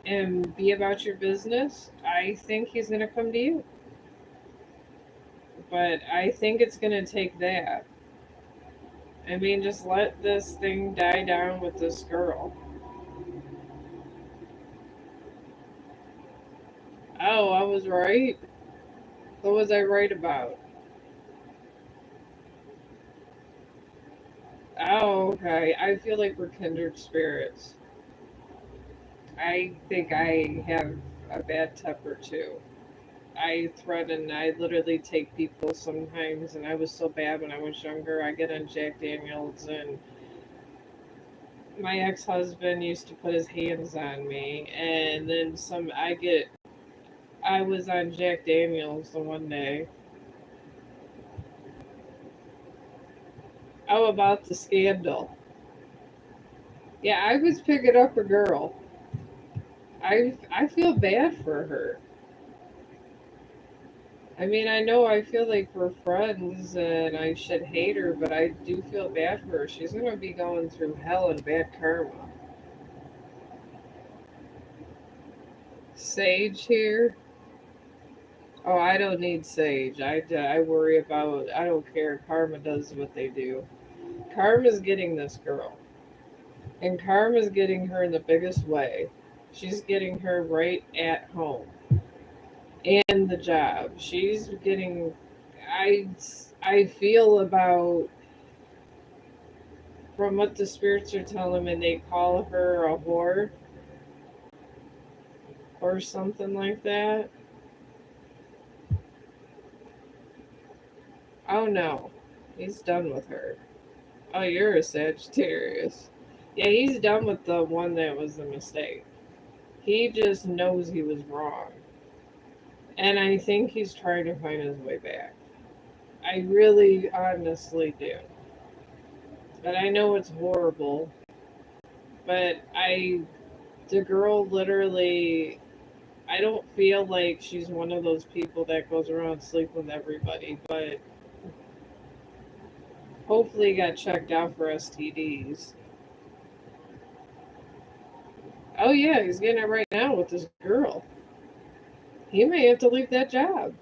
[SPEAKER 1] and be about your business, I think he's going to come to you. But I think it's going to take that. I mean, just let this thing die down with this girl. Oh, I was right. What was I right about? Oh, okay. I feel like we're kindred spirits. I think I have a bad temper too. I threaten, I literally take people sometimes, and I was so bad when I was younger. I get on Jack Daniels, and my ex-husband used to put his hands on me, and then I was on Jack Daniels the one day. Oh, about the scandal. Yeah, I was picking up a girl. I feel bad for her. I mean, I know I feel like we're friends and I should hate her, but I do feel bad for her. She's gonna be going through hell and bad karma. Sage here. Oh, I don't need Sage. I worry about, I don't care. Karma does what they do. Karma's getting this girl. And Karma's getting her in the biggest way. She's getting her right at home and the job. She's getting, I, I feel about, from what the spirits are telling me, they call her a whore or something like that. Oh no, he's done with her. Oh, you're a Sagittarius. Yeah, he's done with the one that was a mistake. He just knows he was wrong. And I think he's trying to find his way back. I really honestly do. But I know it's horrible. But the girl literally, I don't feel like she's one of those people that goes around sleeping with everybody. But hopefully got checked out for STDs. Oh yeah, he's getting it right now with this girl. He may have to leave that job.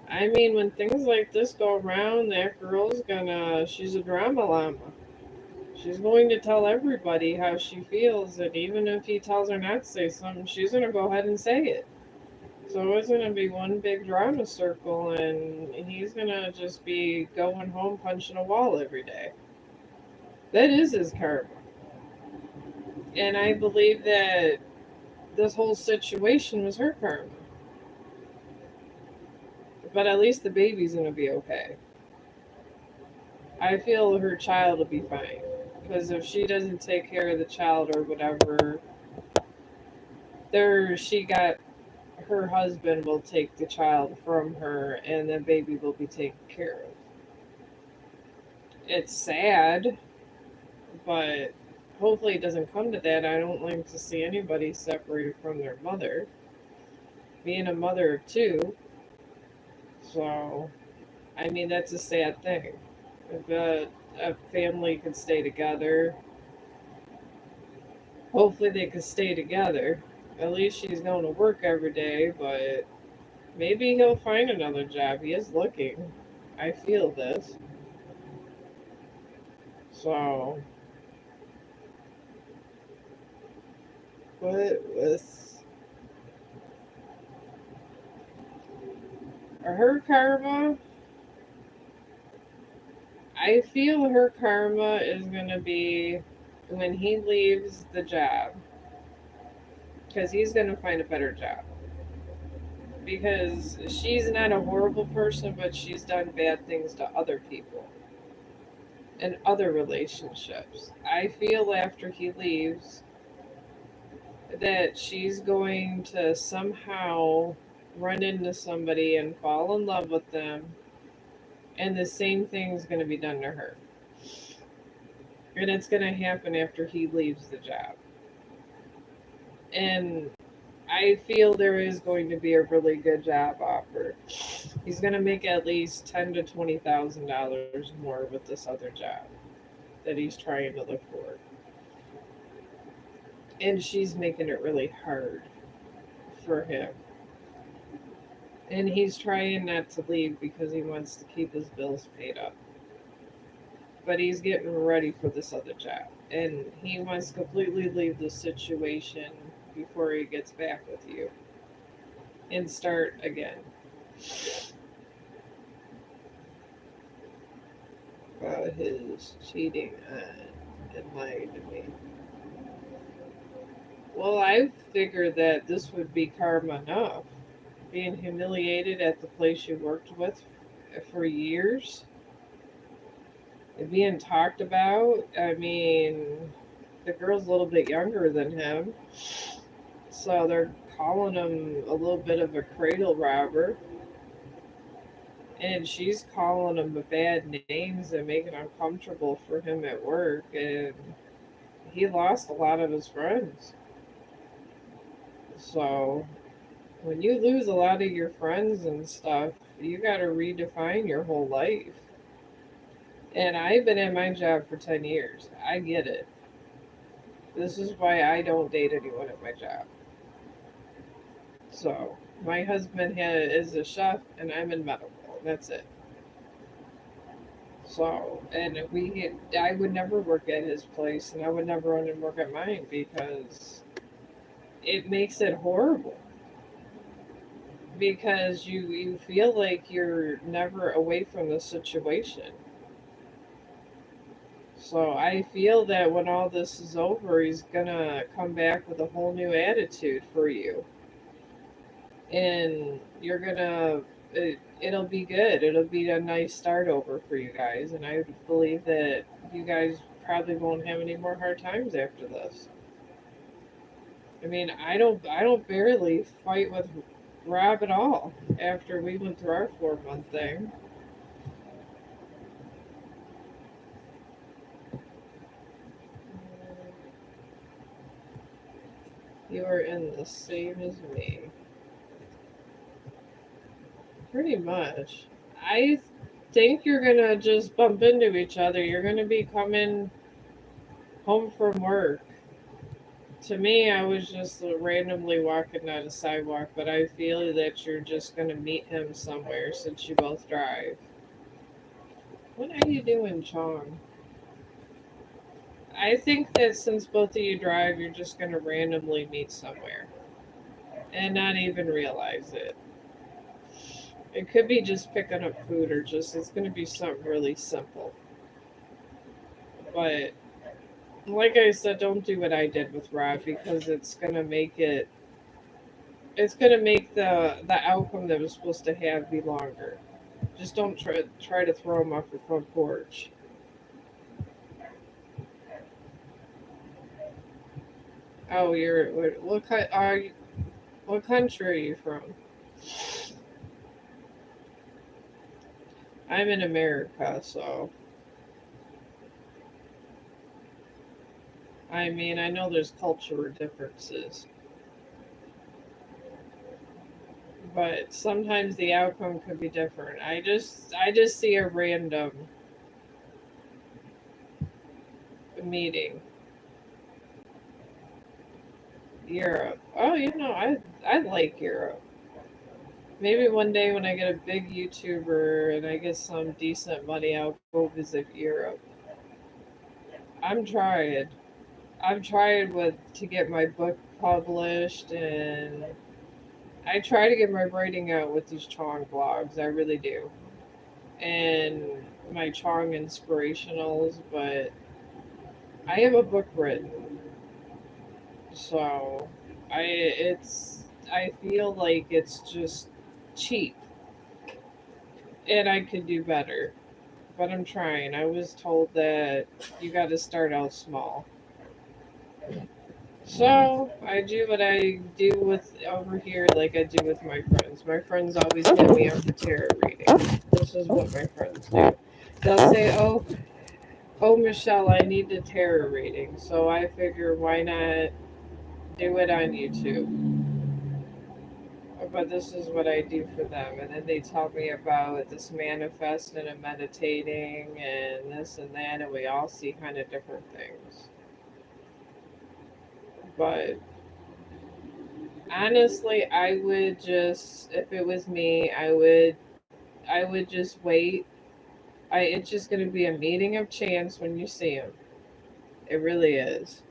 [SPEAKER 1] I mean, when things like this go around, that girl's gonna, she's a drama llama. She's going to tell everybody how she feels, and even if he tells her not to say something, she's gonna go ahead and say it. So it's gonna be one big drama circle, and he's gonna just be going home punching a wall every day. That is his karma. And I believe that this whole situation was her karma. But at least the baby's gonna be okay. I feel her child will be fine. Because if she doesn't take care of the child or whatever, she got, her husband will take the child from her and the baby will be taken care of. It's sad, but hopefully it doesn't come to that. I don't like to see anybody separated from their mother. Being a mother of two, so I mean that's a sad thing. If a family could stay together, hopefully they could stay together. At least she's going to work every day, but maybe he'll find another job. He is looking. I feel this. So, but with her karma, I feel her karma is going to be when he leaves the job, because he's going to find a better job. Because she's not a horrible person, but she's done bad things to other people and other relationships. I feel after he leaves that she's going to somehow run into somebody and fall in love with them, and the same thing's going to be done to her. And it's going to happen after he leaves the job. And I feel there is going to be a really good job offer. He's going to make at least $10,000 to $20,000 more with this other job that he's trying to look for. And she's making it really hard for him. And he's trying not to leave because he wants to keep his bills paid up. But he's getting ready for this other job. And he wants to completely leave the situation before he gets back with you and start again. About his cheating on and lying to me. Well, I figured that this would be karma enough. Being humiliated at the place you worked with for years, and being talked about. I mean, the girl's a little bit younger than him, so they're calling him a little bit of a cradle robber. And she's calling him bad names and making it uncomfortable for him at work. And he lost a lot of his friends. So When you lose a lot of your friends and stuff, you got to redefine your whole life. And I've been at my job for 10 years. I get it. This is why I don't date anyone at my job. So, my husband is a chef, and I'm in medical. That's it. So, and I would never work at his place, and I would never run and work at mine because it makes it horrible. Because you feel like you're never away from the situation. So I feel that when all this is over, he's gonna come back with a whole new attitude for you, and it'll be good. It'll be a nice start over for you guys, and I believe that you guys probably won't have any more hard times after this. I mean, I don't barely fight with Rob at all after we went through our 4 month thing. You are in the same as me. Pretty much. I think you're gonna just bump into each other. You're gonna be coming home from work. To me, I was just randomly walking down a sidewalk, but I feel that you're just gonna meet him somewhere since you both drive. What are you doing, Chong? I think that since both of you drive, you're just gonna randomly meet somewhere and not even realize it. It could be just picking up food or just it's gonna be something really simple. But like I said, don't do what I did with Rob because it's gonna make the outcome that was supposed to have be longer. Just don't try to throw him off your front porch. Oh, what country are you from? I'm in America, so I mean I know there's cultural differences, but sometimes the outcome could be different. I just see a random meeting. Europe. Oh, I like Europe. Maybe one day when I get a big YouTuber and I get some decent money, I'll go visit Europe. I'm trying. I'm trying with to get my book published, and I try to get my writing out with these Chong blogs. I really do, and my Chong inspirationals. But I have a book written, so I feel like it's just cheap, and I could do better. But I'm trying. I was told that you got to start out small. So I do what I do with over here, like I do with my friends. My friends always hit me up for tarot reading. This is what my friends do. They'll say, "Oh, Michelle, I need a tarot reading." So I figure, why not do it on YouTube? But this is what I do for them, and then they tell me about this manifesting and meditating and this and that, and we all see kind of different things. But honestly, I would just, if it was me, I would just wait. It's just gonna be a meeting of chance when you see him. It really is.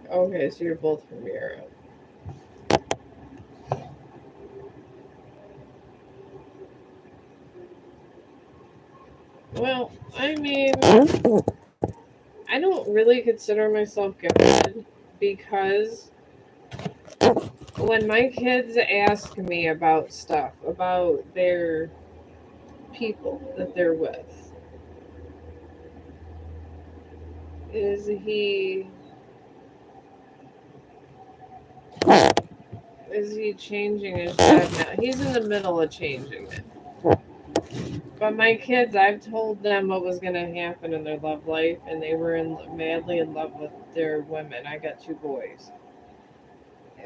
[SPEAKER 1] Okay, so you're both from Europe. Well, I mean, I don't really consider myself gifted because when my kids ask me about stuff, about their people that they're with, is he is he changing his job now? He's in the middle of changing it. But my kids, I've told them what was going to happen in their love life, and they were madly in love with their women. I got two boys.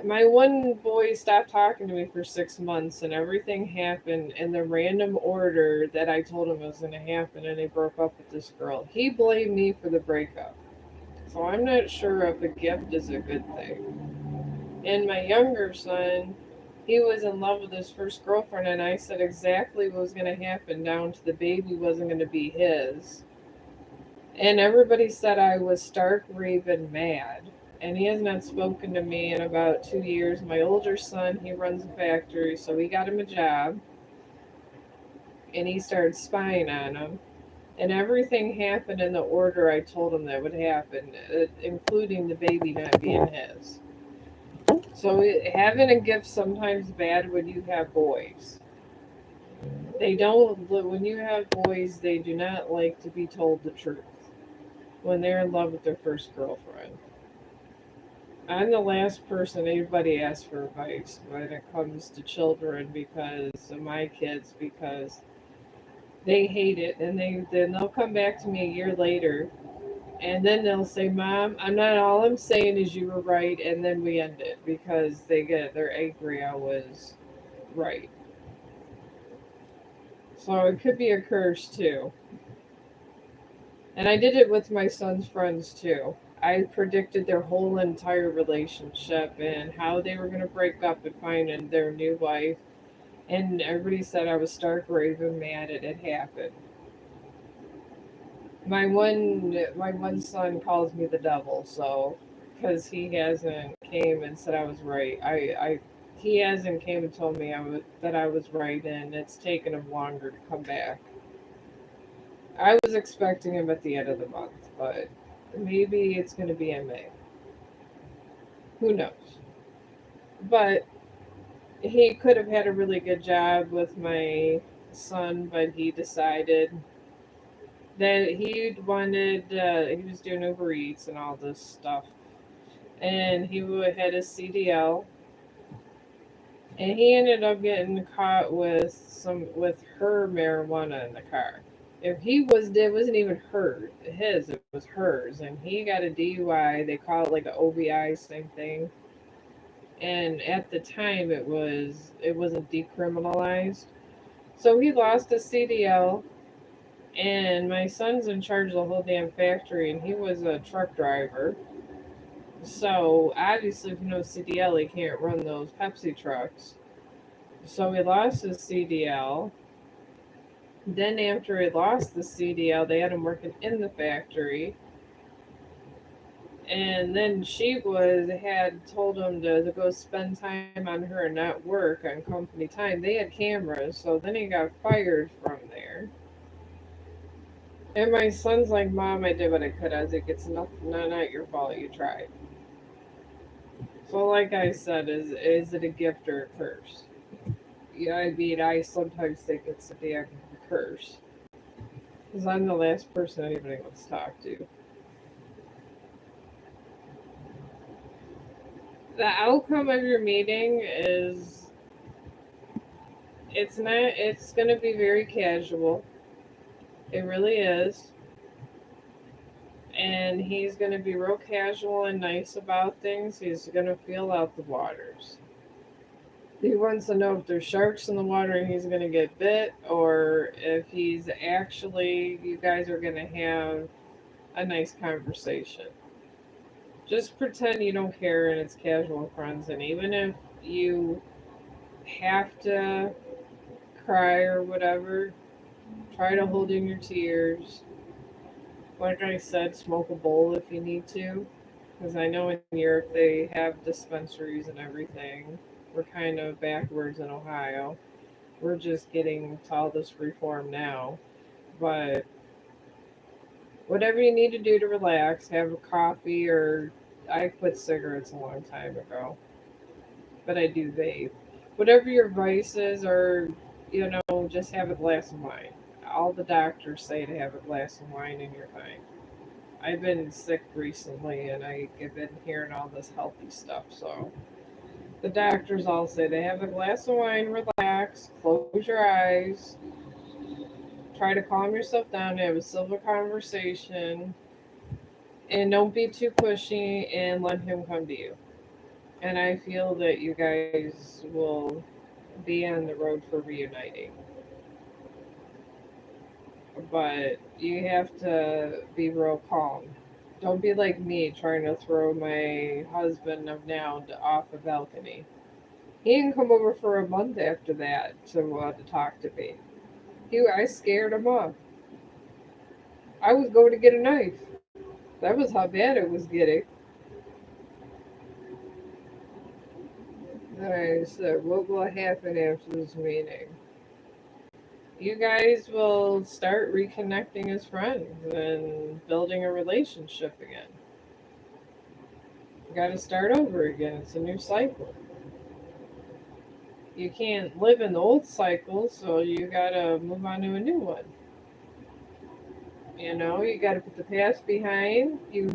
[SPEAKER 1] My one boy stopped talking to me for 6 months, and everything happened in the random order that I told him was going to happen, and he broke up with this girl. He blamed me for the breakup. So I'm not sure if a gift is a good thing. And my younger son, he was in love with his first girlfriend, and I said exactly what was going to happen, down to the baby wasn't going to be his. And everybody said I was stark raving mad. And he has not spoken to me in about 2 years. My older son, he runs a factory, so he got him a job, and he started spying on him. And everything happened in the order I told him that would happen, including the baby not being his. So having a gift sometimes bad when you have boys. They don't. When you have boys, they do not like to be told the truth when they're in love with their first girlfriend. I'm the last person anybody asks for advice when it comes to children because of my kids, because they hate it, and they'll come back to me a year later, and then they'll say, "Mom, I'm not. All I'm saying is you were right," and then we end it because they're angry I was right. So it could be a curse too. And I did it with my son's friends too. I predicted their whole entire relationship and how they were going to break up and find their new wife. And everybody said I was stark raving mad, and it happened. My one son calls me the devil, so because he hasn't came and said I was right. He hasn't came and told me that I was right, and it's taken him longer to come back. I was expecting him at the end of the month, but maybe it's going to be in May. Who knows? But he could have had a really good job with my son, but he decided that he was doing Uber Eats and all this stuff, and had his CDL, and he ended up getting caught with her marijuana in the car. If he was It wasn't even it was hers, and he got a DUI. They call it like an OVI, same thing. And at the time, it wasn't decriminalized, so he lost his CDL. And my son's in charge of the whole damn factory, and he was a truck driver. So obviously, if you know CDL, he can't run those Pepsi trucks. So he lost his CDL. Then after he lost the CDL, they had him working in the factory. And then she was had told him to go spend time on her and not work on company time. They had cameras, so then he got fired from there. And my son's like, "Mom, I did what I could." I was like, "It's not your fault. You tried." So, like I said, is it a gift or a curse? Yeah, I mean, I sometimes think it's a damn curse because I'm the last person anybody wants to talk to. The outcome of your meeting is it's not it's going to be very casual. It really is. And he's going to be real casual and nice about things. He's going to feel out the waters. He wants to know if there's sharks in the water and he's going to get bit, or if you guys are going to have a nice conversation. Just pretend you don't care and it's casual friends. And even if you have to cry or whatever, try to hold in your tears. Like I said, smoke a bowl if you need to. Because I know in Europe they have dispensaries and everything. We're kind of backwards in Ohio. We're just getting to all this reform now. But whatever you need to do to relax, have a coffee, or I quit cigarettes a long time ago, but I do vape. Whatever your vices are, just have a glass of wine. All the doctors say to have a glass of wine and you're fine. I've been sick recently and I've been hearing all this healthy stuff, so the doctors all say to have a glass of wine, relax, close your eyes, Try to calm yourself down, have a civil conversation, and don't be too pushy and let him come to you. And I feel that you guys will be on the road for reuniting. But you have to be real calm. Don't be like me trying to throw my husband of now off a balcony. He didn't come over for a month after that to talk to me. I scared him off. I was going to get a knife. That was how bad it was getting. Alright, so what will happen after this meeting? You guys will start reconnecting as friends and building a relationship again. You gotta start over again. It's a new cycle. You can't live in the old cycle, so you gotta move on to a new one. You gotta put the past behind. You're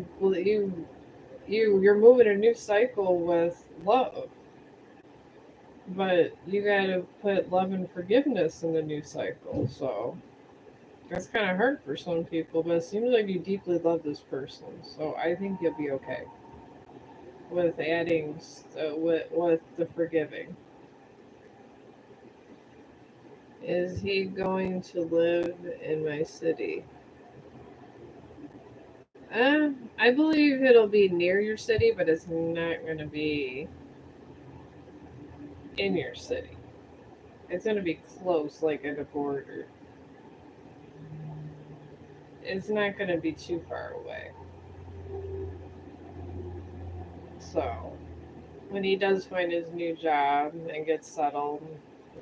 [SPEAKER 1] moving a new cycle with love. But you gotta put love and forgiveness in the new cycle, so that's kind of hard for some people, but it seems like you deeply love this person, so I think you'll be okay with adding with the forgiving. Is he going to live in my city? I believe it'll be near your city, but it's not going to be in your city. It's going to be close, like at a border. It's not going to be too far away. So, when he does find his new job and gets settled,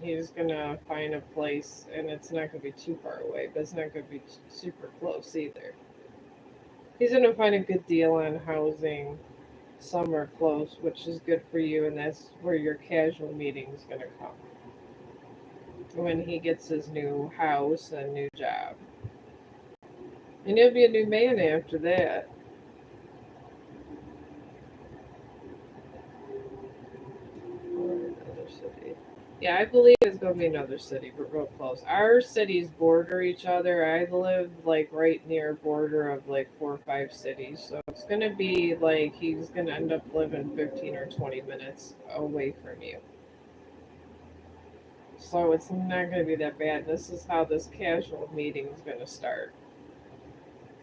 [SPEAKER 1] he's gonna find a place, and it's not gonna be too far away, but it's not gonna be super close either. He's gonna find a good deal on housing somewhere close, which is good for you, and that's where your casual meeting is gonna come when he gets his new house and new job, and he'll be a new man after that. Or another city. Yeah, I believe it's gonna be another city, but real close. Our cities border each other. I live like right near a border of like 4 or 5 cities, so it's gonna be like he's gonna end up living 15 or 20 minutes away from you. So it's not gonna be that bad. This is how this casual meeting is gonna start.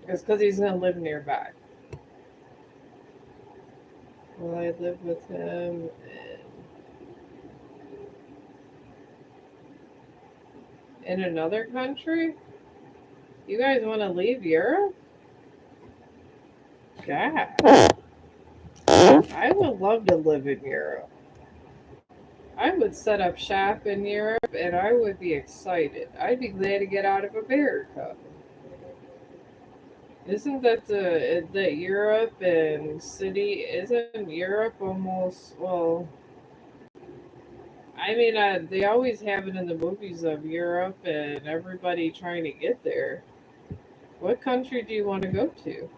[SPEAKER 1] It's because he's gonna live nearby. Will I live with him in another country? You guys want to leave Europe? God, I would love to live in Europe. I would set up shop in Europe and I would be excited. I'd be glad to get out of America. Isn't that Europe and city? Isn't Europe almost well? I mean, they always have it in the movies of Europe and everybody trying to get there. What country do you want to go to?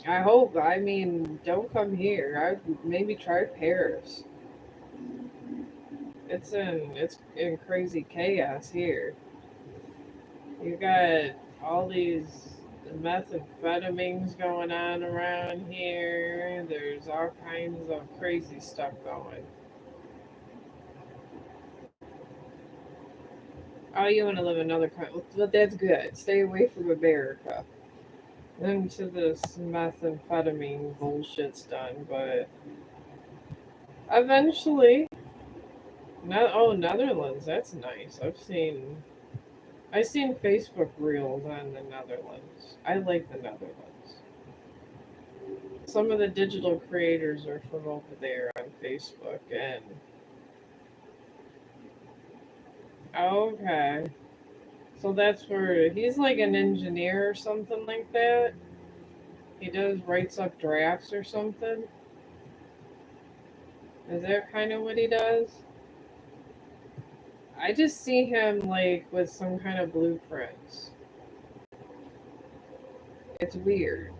[SPEAKER 1] I hope. I mean, don't come here. I would maybe try Paris. It's in crazy chaos here. You got all these methamphetamines going on around here. There's all kinds of crazy stuff going. Oh, you want to live in another country? But that's good. Stay away from America. Until this methamphetamine bullshit's done, but eventually, Netherlands. That's nice. I've seen Facebook reels on the Netherlands. I like the Netherlands. Some of the digital creators are from over there on Facebook, and okay, so that's where he's like an engineer or something like that. He does writes up drafts or something. Is that kind of what he does? I just see him like with some kind of blueprints. It's weird.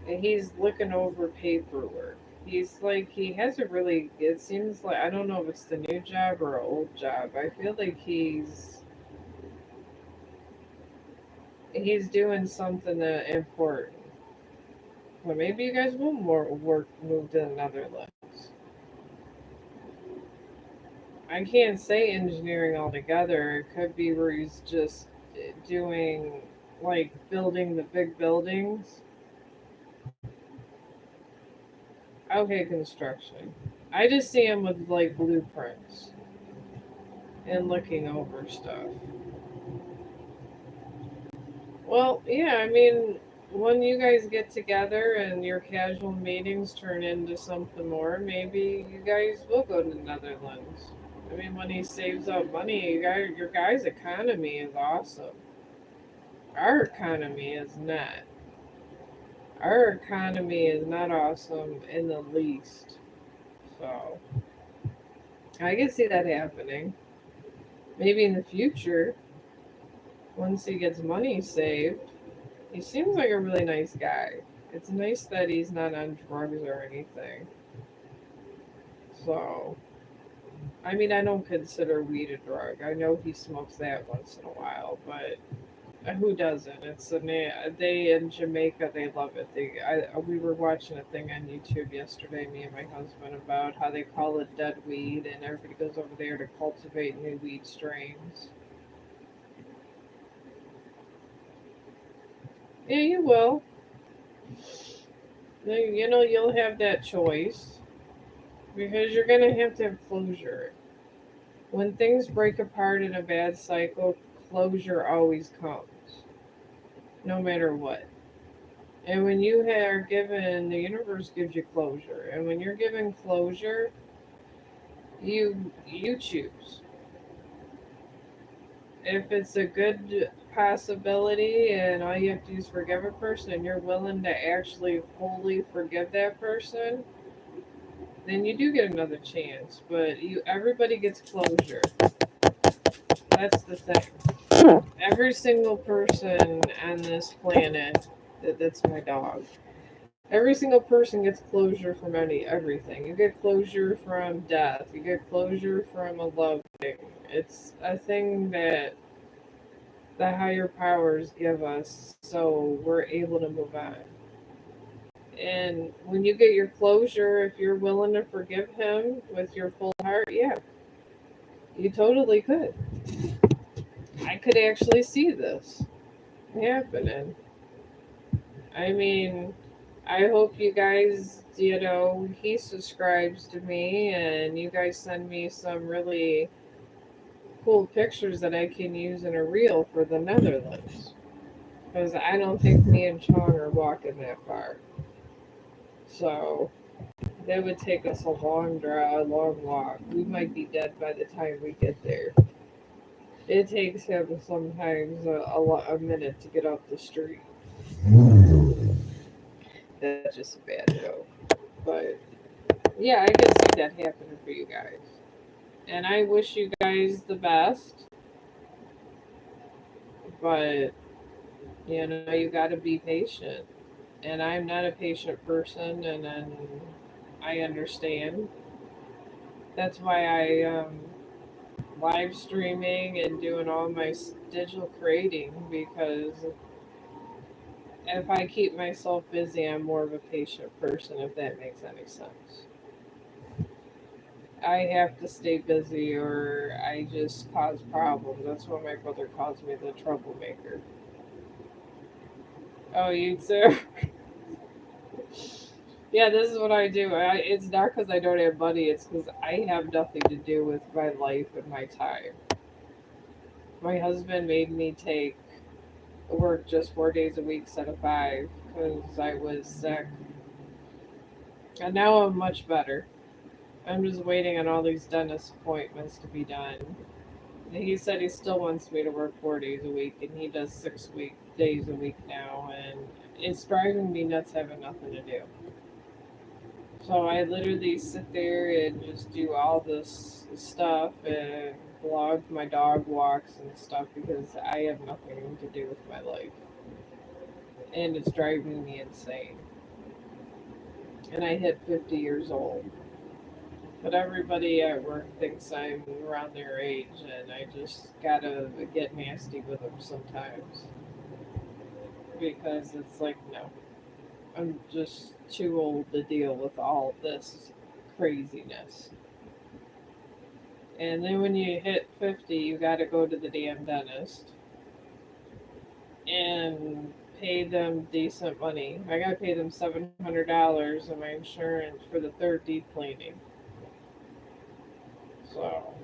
[SPEAKER 1] And he's looking over paperwork. He's like he has a really. It seems like I don't know if it's the new job or an old job. I feel like he's doing something important. Well, maybe you guys will more work move to the Netherlands. I can't say engineering altogether. It could be where he's just doing like building the big buildings. Okay, construction. I just see him with like blueprints and looking over stuff. Well, yeah, I mean, when you guys get together and your casual meetings turn into something more, maybe you guys will go to the Netherlands. I mean, when he saves up money, your guy's economy is awesome. Our economy is not. Our economy is not awesome in the least. So I can see that happening. Maybe in the future, once he gets money saved. He seems like a really nice guy. It's nice that he's not on drugs or anything. So, I mean, I don't consider weed a drug. I know he smokes that once in a while, but who doesn't? They in Jamaica they love it. We were watching a thing on YouTube yesterday, me and my husband, about how they call it dead weed, and everybody goes over there to cultivate new weed strains. Yeah, you will. You know, you'll have that choice because you're gonna have to have closure. When things break apart in a bad cycle, closure always comes, no matter what. And when you are given, the universe gives you closure. And when you're given closure, you choose. If it's a good possibility and all you have to do is forgive a person and you're willing to actually fully forgive that person, then you do get another chance. But everybody gets closure. That's the thing. Every single person on this planet, that's my dog. Every single person gets closure from everything. You get closure from death. You get closure from a loved thing. It's a thing that the higher powers give us so we're able to move on. And when you get your closure, if you're willing to forgive him with your full heart, yeah, you totally could. I could actually see this happening. I mean, I hope you guys, he subscribes to me and you guys send me some really cool pictures that I can use in a reel for the Netherlands. Because I don't think me and Chong are walking that far. So that would take us a long drive, a long walk. We might be dead by the time we get there. It takes him sometimes a minute to get up the street. That's just a bad joke. But yeah, I can see that happening for you guys. And I wish you guys the best. But, you got to be patient. And I'm not a patient person, and then I understand. That's why live streaming and doing all my digital creating because if I keep myself busy, I'm more of a patient person, if that makes any sense. I have to stay busy or I just cause problems. That's why my brother calls me the troublemaker. Oh, you too? Yeah, this is what I do. It's not because I don't have money, it's because I have nothing to do with my life and my time. My husband made me take work just 4 days a week instead of five because I was sick. And now I'm much better. I'm just waiting on all these dentist appointments to be done. He said he still wants me to work 4 days a week, and he does 6 days a week now, and it's driving me nuts having nothing to do. So I literally sit there and just do all this stuff and vlog my dog walks and stuff because I have nothing to do with my life, and it's driving me insane. and I hit 50 years old. But everybody at work thinks I'm around their age, and I just gotta get nasty with them sometimes because it's like, no, I'm just too old to deal with all this craziness. And then when you hit 50, you gotta go to the damn dentist and pay them decent money. I gotta pay them $700 in my insurance for the third deep cleaning. So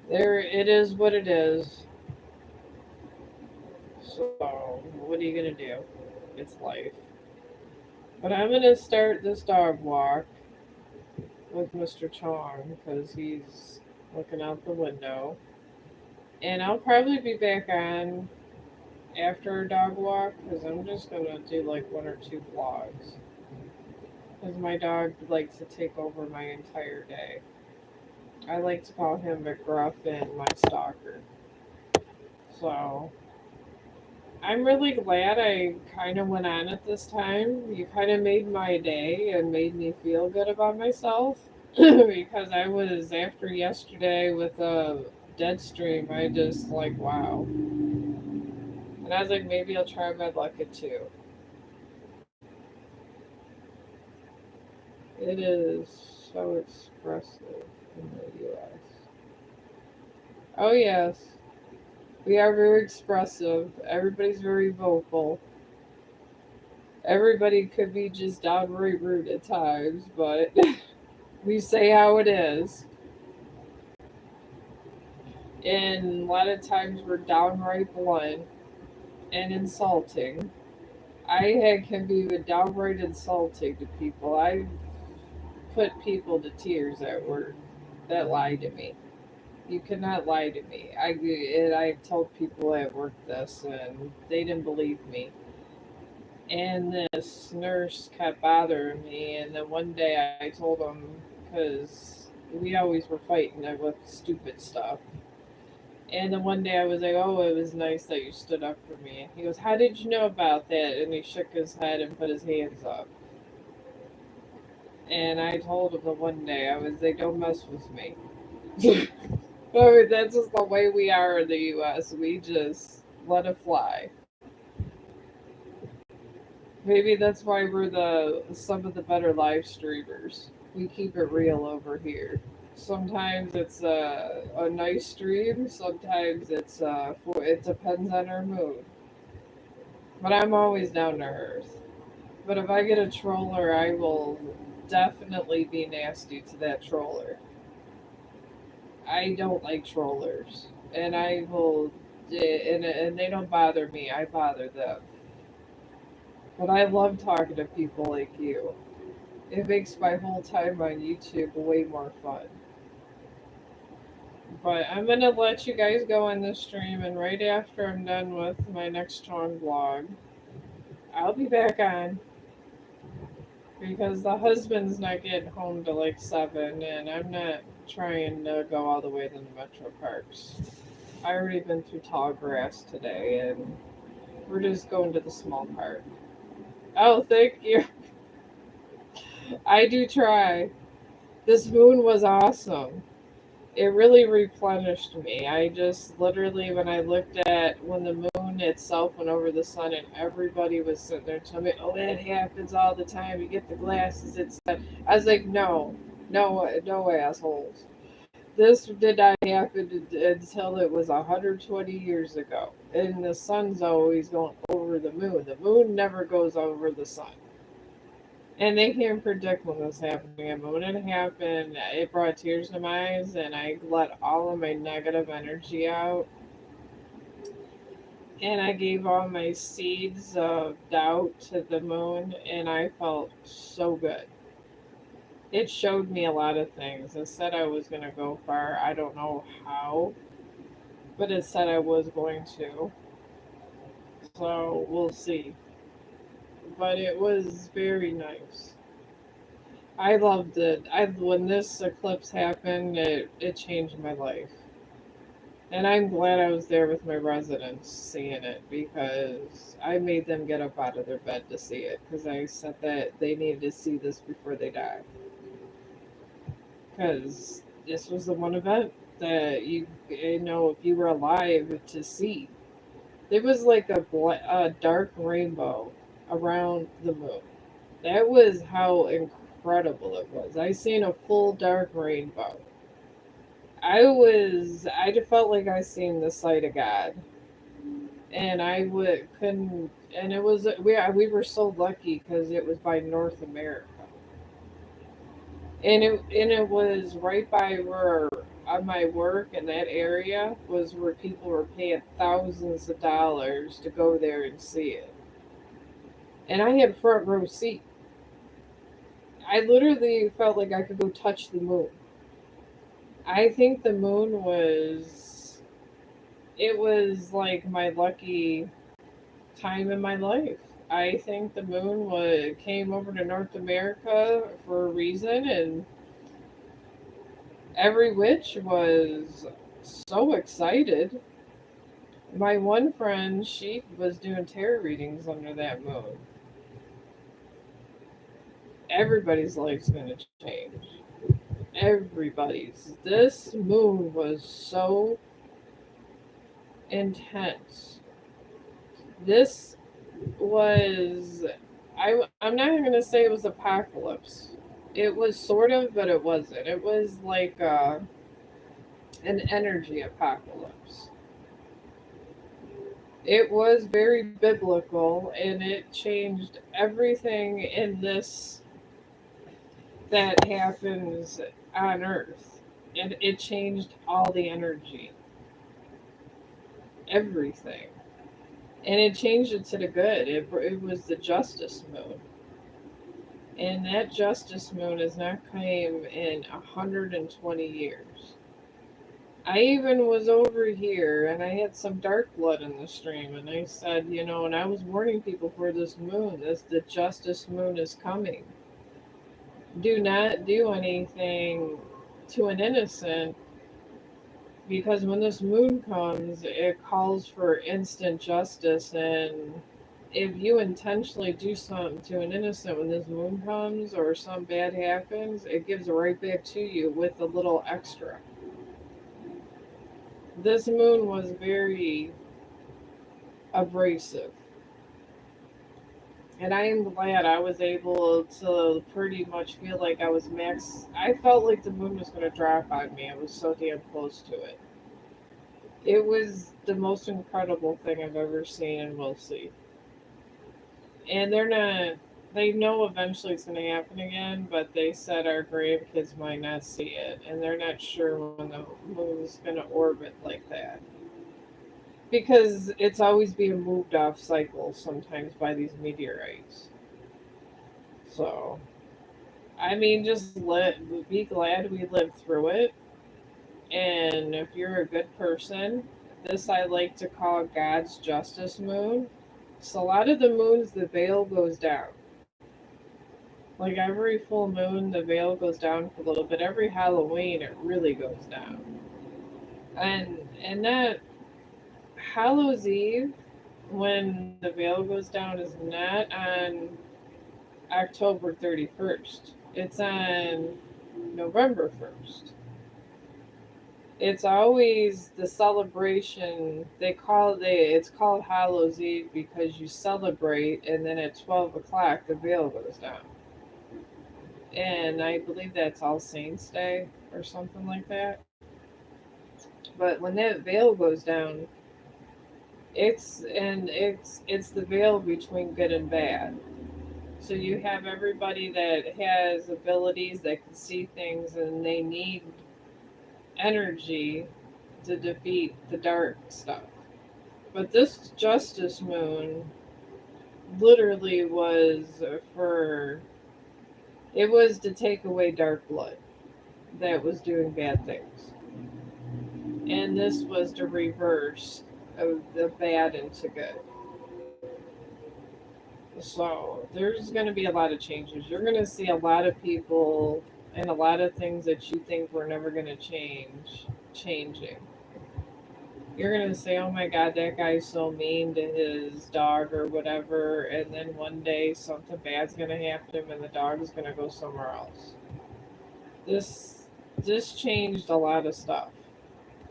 [SPEAKER 1] there, it is what it is. So what are you gonna do? It's life. But I'm gonna start this dog walk with Mr. Chong because he's looking out the window, and I'll probably be back on after a dog walk because I'm just gonna do like one or two vlogs because my dog likes to take over my entire day. I like to call him McGruffin, my stalker. So I'm really glad I kind of went on at this time. You kind of made my day and made me feel good about myself because I was after yesterday with a dead stream. I just like wow, and I was like maybe I'll try my luck at two. It is so expressive in the U.S. Oh yes, we are very expressive. Everybody's very vocal. Everybody could be just downright rude at times, but we say how it is. And a lot of times we're downright blunt and insulting. Can be downright insulting to people. I put people to tears at work that lie to me. You cannot lie to me. I told people at work this, and they didn't believe me. And this nurse kept bothering me, and then one day I told him because we always were fighting with stupid stuff. And then one day I was like, "Oh, it was nice that you stood up for me." And he goes, "How did you know about that?" And he shook his head and put his hands up. And I told him the one day I was like, "Don't mess with me." I mean, that's just the way we are in the U.S. We just let it fly. Maybe that's why we're the some of the better live streamers. We keep it real over here. Sometimes it's a nice stream. Sometimes it depends on our mood. But I'm always down to earth. But if I get a troller, I will definitely be nasty to that troller. I don't like trollers, and I will, and they don't bother me. I bother them. But I love talking to people like you. It makes my whole time on YouTube way more fun. But I'm gonna let you guys go on this stream, and right after I'm done with my next Chong vlog, I'll be back on because the husband's not getting home till like 7, and I'm not trying to go all the way to the metro parks. I already been through tall grass today, and we're just going to the small park. Oh, thank you. I do try. This moon was awesome. It really replenished me. I just literally, when I looked at when the moon itself went over the sun, and everybody was sitting there telling me, "Oh, that happens all the time. You get the glasses." It's that. I was like, "No, no, no, assholes. This did not happen until it was 120 years ago, and the sun's always going over the moon. The moon never goes over the sun." And they can't predict when this happening. But when it happened, it brought tears to my eyes, and I let all of my negative energy out. And I gave all my seeds of doubt to the moon, and I felt so good. It showed me a lot of things. It said I was going to go far. I don't know how, but it said I was going to. So we'll see. But it was very nice. I loved it. When this eclipse happened, it changed my life. And I'm glad I was there with my residents seeing it because I made them get up out of their bed to see it because I said that they needed to see this before they die. Because this was the one event that you know, if you were alive to see. There was like a dark rainbow around the moon. That was how incredible it was. I seen a full dark rainbow. I just felt like I seen the sight of God, and I would couldn't. And it was we were so lucky because it was by North America, and it was right by where my work in that area was where people were paying thousands of dollars to go there and see it, and I had front row seat. I literally felt like I could go touch the moon. I think the moon was it was like my lucky time in my life. I think the moon came over to North America for a reason, and every witch was so excited. My one friend, she was doing tarot readings under that moon. Everybody's life's going to change. Everybody's. This moon was so intense. This was I'm not even gonna say it was apocalypse. It was sort of, but it wasn't. It was like an energy apocalypse. It was very biblical, and it changed everything in this that happens on Earth. And it changed all the energy, everything, and it changed it to the good. It was the justice moon. And that justice moon has not came in 120 years. I even was over here and I had some dark blood in the stream, and I said, you know, and I was warning people for this moon, this the justice moon is coming. Do not do anything to an innocent, because when this moon comes, it calls for instant justice. And if you intentionally do something to an innocent when this moon comes or some bad happens, it gives it right back to you with a little extra. This moon was very abrasive. And I am glad I was able to pretty much feel like I was max. I felt like the moon was going to drop on me. I was so damn close to it. It was the most incredible thing I've ever seen and will see. And they're not, they know eventually it's going to happen again, but they said our grandkids might not see it, and they're not sure when the moon's going to orbit like that. Because it's always being moved off cycle sometimes by these meteorites. So, I mean, just be glad we lived through it. And if you're a good person, this I like to call God's justice moon. So, a lot of the moons, the veil goes down. Like every full moon, the veil goes down for a little bit. Every Halloween, it really goes down. And that Hallows Eve, when the veil goes down, is not on October 31st. It's on November 1st. It's always the celebration. It's called Hallows Eve because you celebrate, and then at 12 o'clock the veil goes down. And I believe that's All Saints Day or something like that. But when that veil goes down, it's the veil between good and bad. So you have everybody that has abilities that can see things, and they need energy to defeat the dark stuff. But this Justice Moon literally was for it was to take away dark blood that was doing bad things. And this was to reverse of the bad into good. So there's going to be a lot of changes. You're going to see a lot of people and a lot of things that you think were never going to change changing. You're gonna say, "Oh my God, that guy's so mean to his dog or whatever," and then one day something bad's gonna happen and the dog is gonna go somewhere else. This this changed a lot of stuff.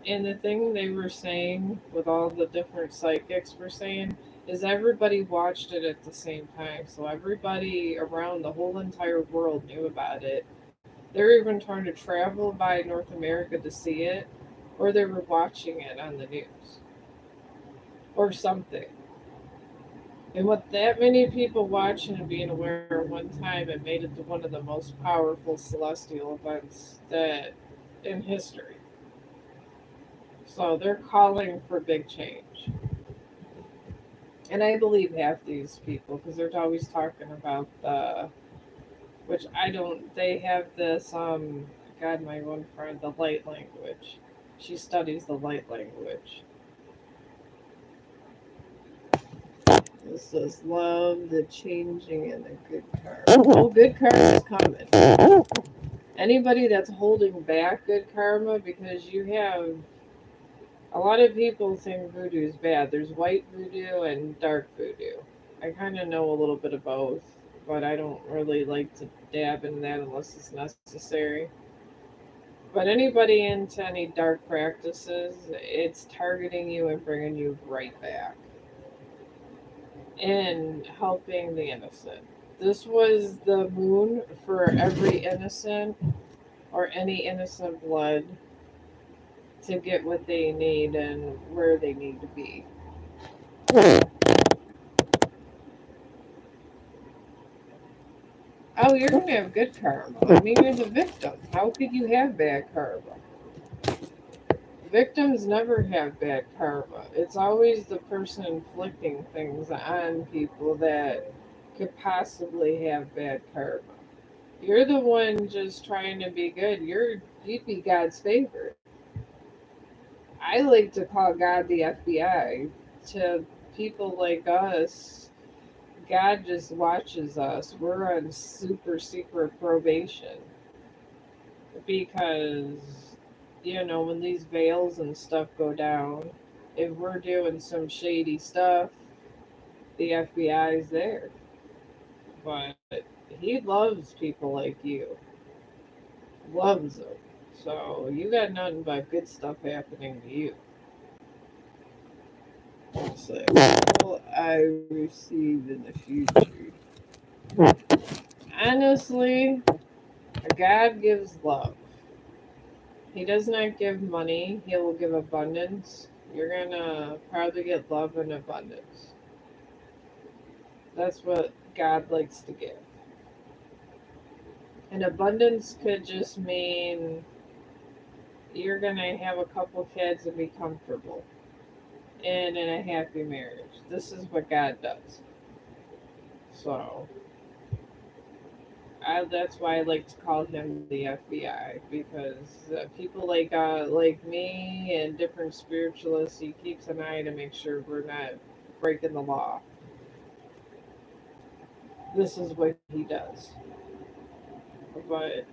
[SPEAKER 1] And the thing they were saying with all the different psychics were saying is everybody watched it at the same time. So everybody around the whole entire world knew about it. They're even trying to travel by North America to see it, or they were watching it on the news or something. And with that many people watching and being aware at one time, it made it to one of the most powerful celestial events that in history. So they're calling for big change. And I believe half these people because they're always talking about the, which I don't. They have this. God, my one friend, the light language. She studies the light language. This says love the changing and the good karma. Oh, good karma is coming. Anybody that's holding back good karma because you have a lot of people think voodoo is bad. There's white voodoo and dark voodoo. I kind of know a little bit of both, but I don't really like to dab in that unless it's necessary. But anybody into any dark practices, it's targeting you and bringing you right back and helping the innocent. This was the moon for every innocent or any innocent blood to get what they need and where they need to be. Oh, you're going to have good karma. I mean, you're the victim. How could you have bad karma? Victims never have bad karma. It's always the person inflicting things on people that could possibly have bad karma. You're the one just trying to be good. You'd be God's favorite. I like to call God the FBI. To people like us, God just watches us. We're on super secret probation because, when these veils and stuff go down, if we're doing some shady stuff, the FBI is there. But he loves people like you, loves them. So you got nothing but good stuff happening to you. So, will I receive in the future? Honestly, God gives love. He does not give money, He will give abundance. You're gonna probably get love and abundance. That's what God likes to give. And abundance could just mean you're gonna have a couple kids and be comfortable and in a happy marriage. This is what God does. So that's why I like to call him the FBI because people like me and different spiritualists, he keeps an eye to make sure we're not breaking the law. This is what he does, but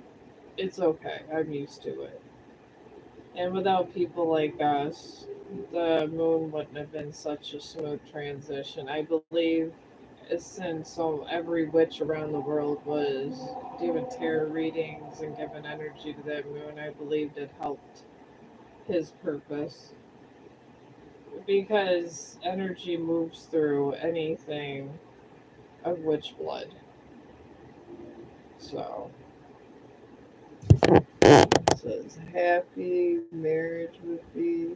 [SPEAKER 1] it's okay. I'm used to it. And without people like us, the moon wouldn't have been such a smooth transition. I believe since every witch around the world was doing tarot readings and giving energy to that moon, I believed it helped his purpose because energy moves through anything of witch blood. So it says happy marriage would be.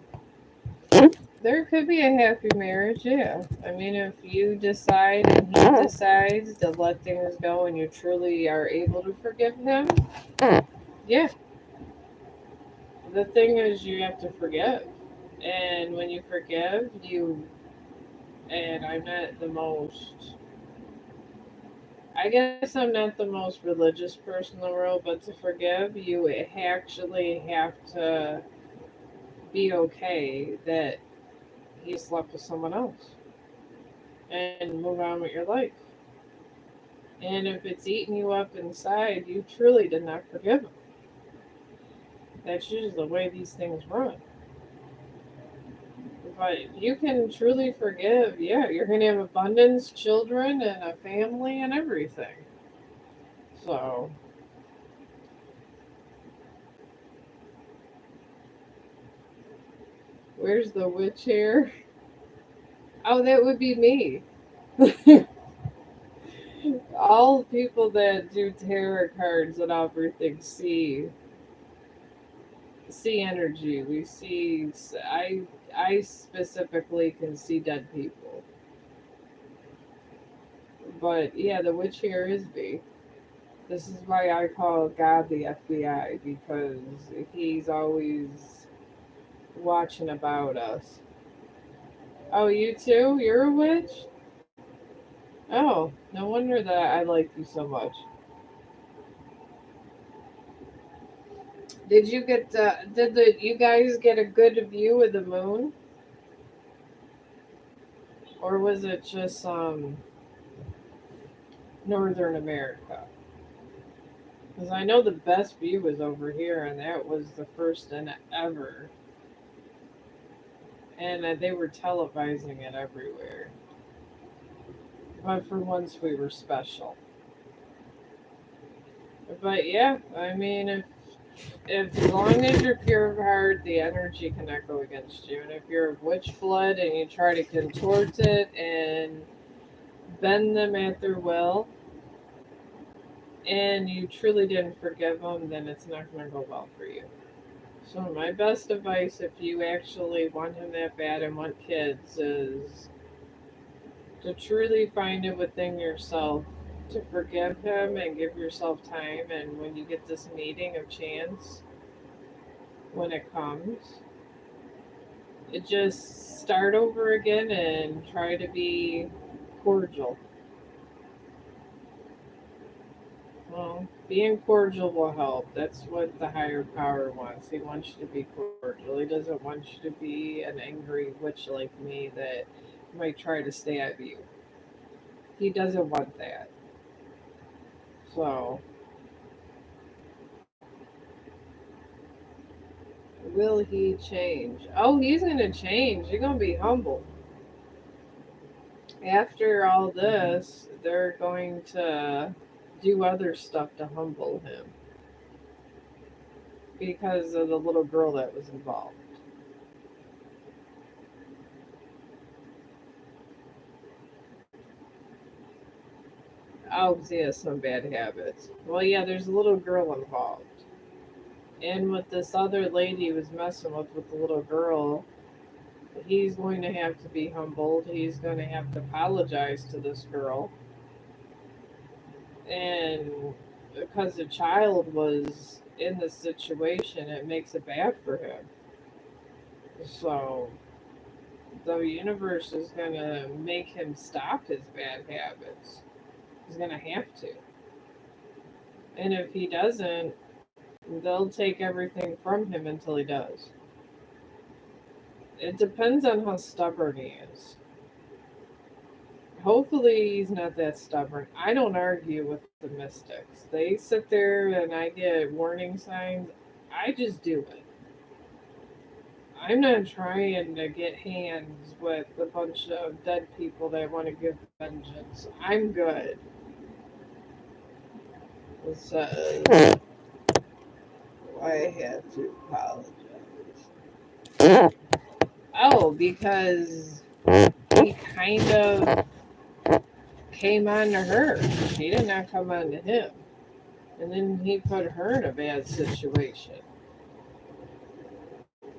[SPEAKER 1] There could be a happy marriage, yeah. I mean, if you decide and he decides to let things go and you truly are able to forgive him, yeah. The thing is, you have to forgive. And when you forgive, and I guess I'm not the most religious person in the world, but to forgive, you actually have to be okay that he slept with someone else and move on with your life. And if it's eating you up inside, you truly did not forgive him. That's usually the way these things run. But if you can truly forgive, yeah, you're going to have abundance, children, and a family, and everything. So, where's the witch here? Oh, that would be me. All people that do tarot cards and everything see energy. We see. I specifically can see dead people. But yeah, the witch here is me. This is why I call God the FBI because he's always watching about us. Oh, you too? You're a witch? Oh, no wonder that I like you so much. Did the you guys get a good view of the moon, or was it just Northern America? Because I know the best view was over here, and that was the first and ever, and they were televising it everywhere. But for once, we were special. But yeah, I mean, if as long as you're pure of heart, the energy cannot go against you. And if you're of witch blood and you try to contort it and bend them at their will, and you truly didn't forgive them, then it's not going to go well for you. So my best advice, if you actually want him that bad and want kids, is to truly find it within yourself to forgive him and give yourself time. And when you get this meeting of chance, when it comes, it just start over again and try to be cordial. Well, being cordial will help. That's what the higher power wants. He wants you to be cordial. He doesn't want you to be an angry witch like me that might try to stab you. He doesn't want that. So, will he change? Oh, he's going to change. You're going to be humble. After all this, they're going to do other stuff to humble him because of the little girl that was involved. Oh, 'cause he has some bad habits. Well, yeah, there's a little girl involved. And with this other lady who was messing with the little girl, he's going to have to be humbled. He's going to have to apologize to this girl. And because the child was in the situation, it makes it bad for him. So the universe is going to make him stop his bad habits. He's going to have to. And if he doesn't, they'll take everything from him until he does. It depends on how stubborn he is. Hopefully, he's not that stubborn. I don't argue with the mystics. They sit there and I get warning signs. I just do it. I'm not trying to get hands with a bunch of dead people that want to give vengeance. I'm good. It says I have to apologize. Oh, because he kind of came on to her. He did not come on to him. And then he put her in a bad situation.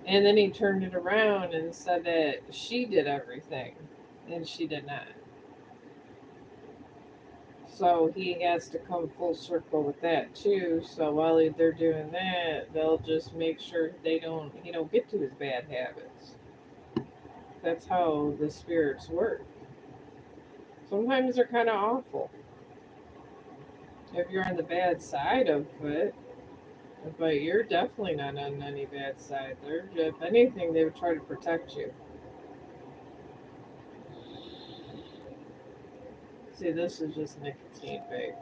[SPEAKER 1] And then he turned it around and said that she did everything. And she did not. So he has to come full circle with that too. So while they're doing that, they'll just make sure he don't get to his bad habits. That's how the spirits work. Sometimes they're kind of awful if you're on the bad side of it, but you're definitely not on any bad side. If anything, they would try to protect you. See, this is just nicotine vape.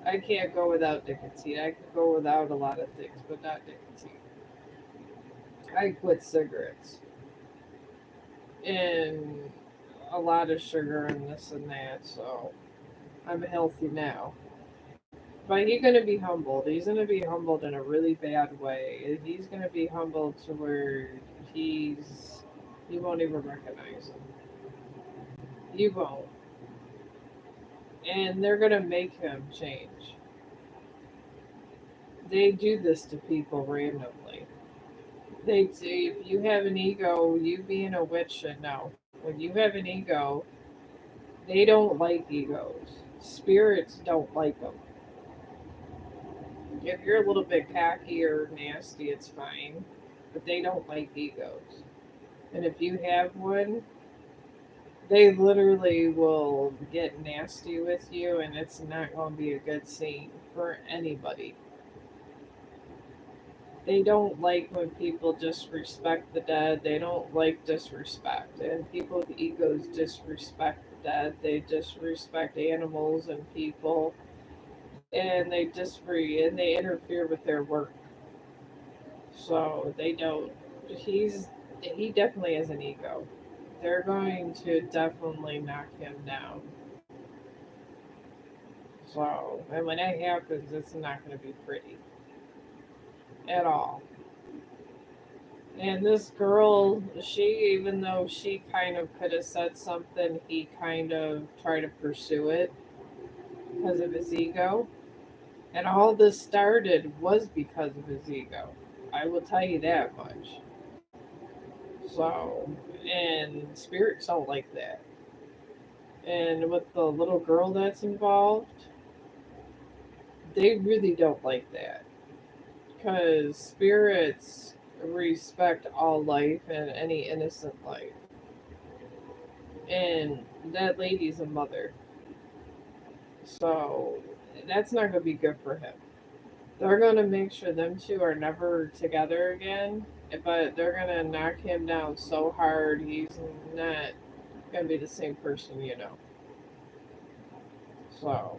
[SPEAKER 1] I can't go without nicotine. I can go without a lot of things, but not nicotine. I quit cigarettes and a lot of sugar and this and that, so I'm healthy now. But he's going to be humbled. He's going to be humbled in a really bad way. He's going to be humbled to where he's you won't even recognize him. You won't, and they're going to make him change. They do this to people randomly. They say if you have an ego, you being a witch should know. When you have an ego, they don't like egos. Spirits don't like them. If you're a little bit cocky or nasty, it's fine. But they don't like egos. And if you have one, they literally will get nasty with you, and it's not going to be a good scene for anybody. They don't like when people disrespect the dead. They don't like disrespect. And people with egos disrespect the dead. They disrespect animals and people. And they interfere with their work. So they don't. He's he definitely has an ego. They're going to definitely knock him down. So, and when that happens, it's not going to be pretty at all. And this girl, even though she kind of could have said something, he kind of tried to pursue it because of his ego. And all this started was because of his ego. I will tell you that much. So, and spirits don't like that. And with the little girl that's involved, they really don't like that. Because spirits respect all life and any innocent life. And that lady's a mother. So that's not going to be good for him. They're going to make sure them two are never together again, but they're going to knock him down so hard he's not going to be the same person, you know. So,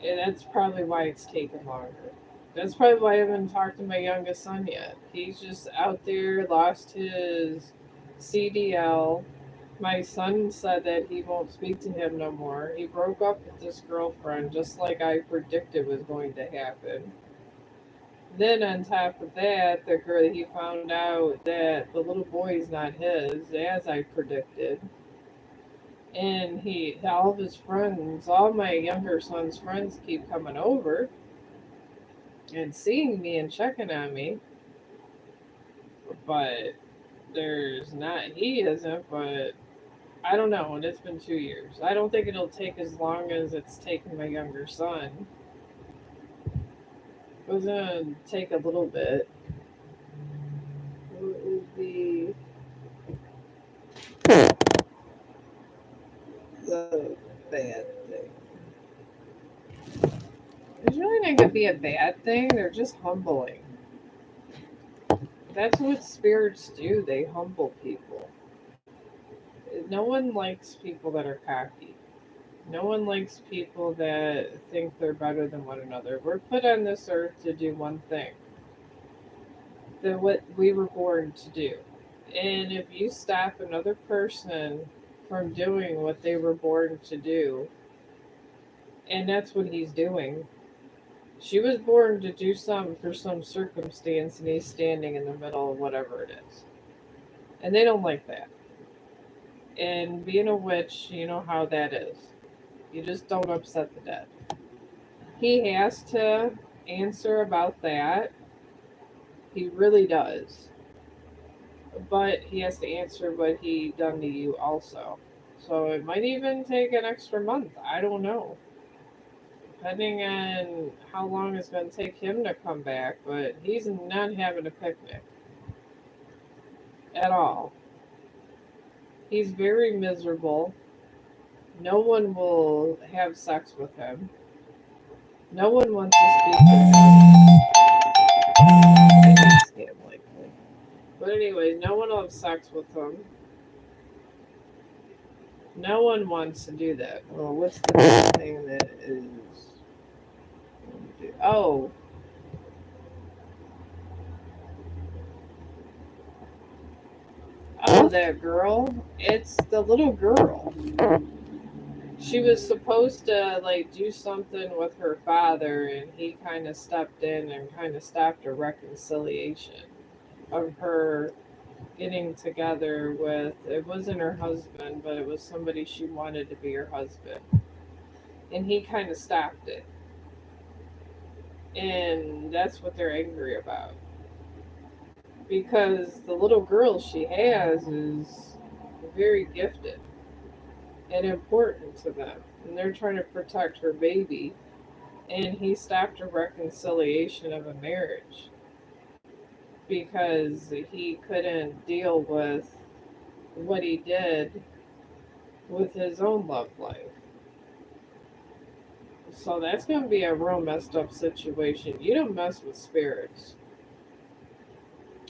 [SPEAKER 1] and that's probably why it's taken longer. That's probably why I haven't talked to my youngest son yet. He's just out there, lost his CDL. My son said that he won't speak to him no more. He broke up with this girlfriend just like I predicted was going to happen. Then on top of that, the girl he found out that the little boy's not his, as I predicted. And all of his friends, all my younger son's friends keep coming over and seeing me and checking on me, but there's not, he isn't, but I don't know, and it's been 2 years. I don't think it'll take as long as it's taken my younger son. It was gonna take a little bit. What would be the bad thing? It's really not gonna be a bad thing, they're just humbling. That's what spirits do, they humble people. No one likes people that are cocky. No one likes people that think they're better than one another. We're put on this earth to do one thing, that what we were born to do. And if you stop another person from doing what they were born to do, and that's what he's doing. She was born to do something for some circumstance, and he's standing in the middle of whatever it is. And they don't like that. And being a witch, you know how that is. You just don't upset the dead. He has to answer about that. He really does. But he has to answer what he done to you also. So it might even take an extra month. I don't know. Depending on how long it's going to take him to come back. But he's not having a picnic at all. He's very miserable. No one will have sex with him. No one wants to speak with him. I hate scam likely. But anyways, no one will have sex with him. No one wants to do that. Well, what's the big thing that is? Oh, oh, that girl. It's the little girl. She was supposed to like do something with her father, and he kind of stepped in and kind of stopped a reconciliation of her getting together with. It wasn't her husband, but it was somebody she wanted to be her husband, and he kind of stopped it, and that's what they're angry about because the little girl she has is very gifted and important to them, and they're trying to protect her baby, and he stopped a reconciliation of a marriage because he couldn't deal with what he did with his own love life. So that's going to be a real messed up situation. You don't mess with spirits.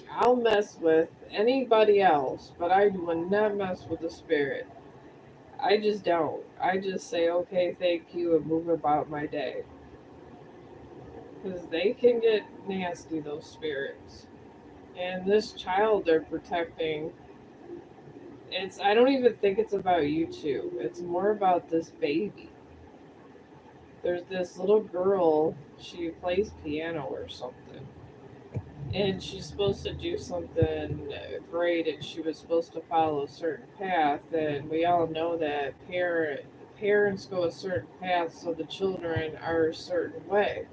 [SPEAKER 1] I'll mess with anybody else, but I will not mess with the spirit. I just don't. I just say, okay, thank you, and move about my day. Because they can get nasty, those spirits. And this child they're protecting, I don't even think it's about you two. It's more about this baby. There's this little girl, she plays piano or something. And she's supposed to do something great, and she was supposed to follow a certain path. And we all know that parents go a certain path, so the children are a certain way.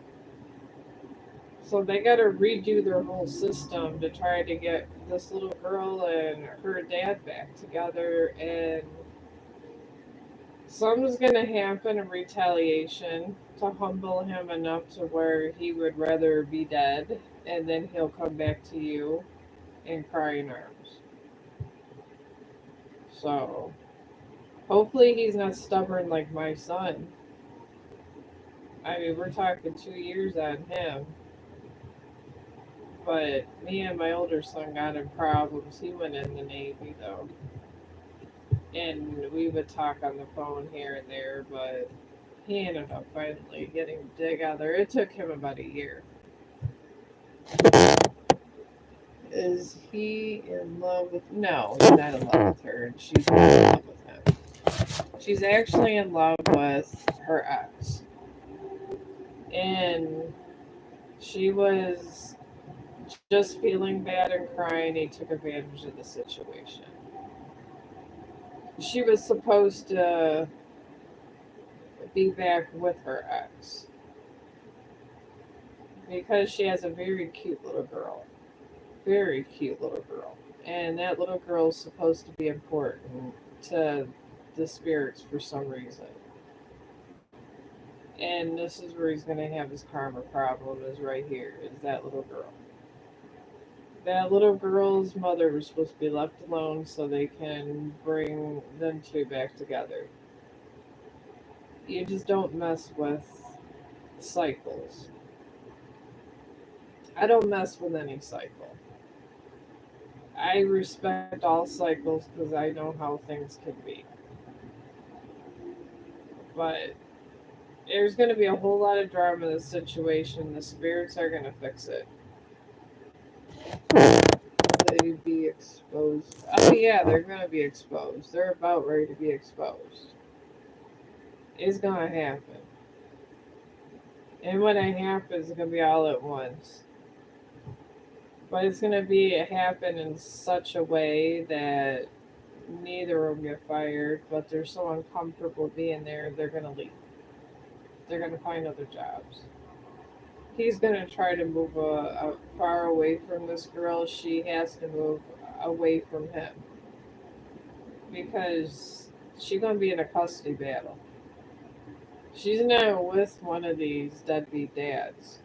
[SPEAKER 1] So they got to redo their whole system to try to get this little girl and her dad back together. And something's going to happen in retaliation to humble him enough to where he would rather be dead, and then he'll come back to you in crying arms. So hopefully he's not stubborn like my son. I mean, we're talking 2 years on him. But me and my older son got in problems. He went in the Navy though. And we would talk on the phone here and there, but he ended up finally getting together. It took him about a year. Is he in love with? No, he's not in love with her, and she's not in love with him. She's actually in love with her ex, and she was just feeling bad and crying. He took advantage of the situation. She was supposed to be back with her ex because she has a very cute little girl. Very cute little girl. And that little girl is supposed to be important to the spirits for some reason. And this is where he's going to have his karma problem is right here, is that little girl. That little girl's mother was supposed to be left alone so they can bring them two back together. You just don't mess with cycles. I don't mess with any cycle. I respect all cycles because I know how things can be. But there's going to be a whole lot of drama in this situation. The spirits are going to fix it. They be exposed. Oh yeah, they're going to be exposed. They're about ready to be exposed. It's going to happen. And when it happens, it's going to be all at once. But it's going to be happen in such a way that neither of them get fired, but they're so uncomfortable being there, they're going to leave. They're going to find other jobs. He's going to try to move far away from this girl. She has to move away from him because she's going to be in a custody battle. She's not with one of these deadbeat dads.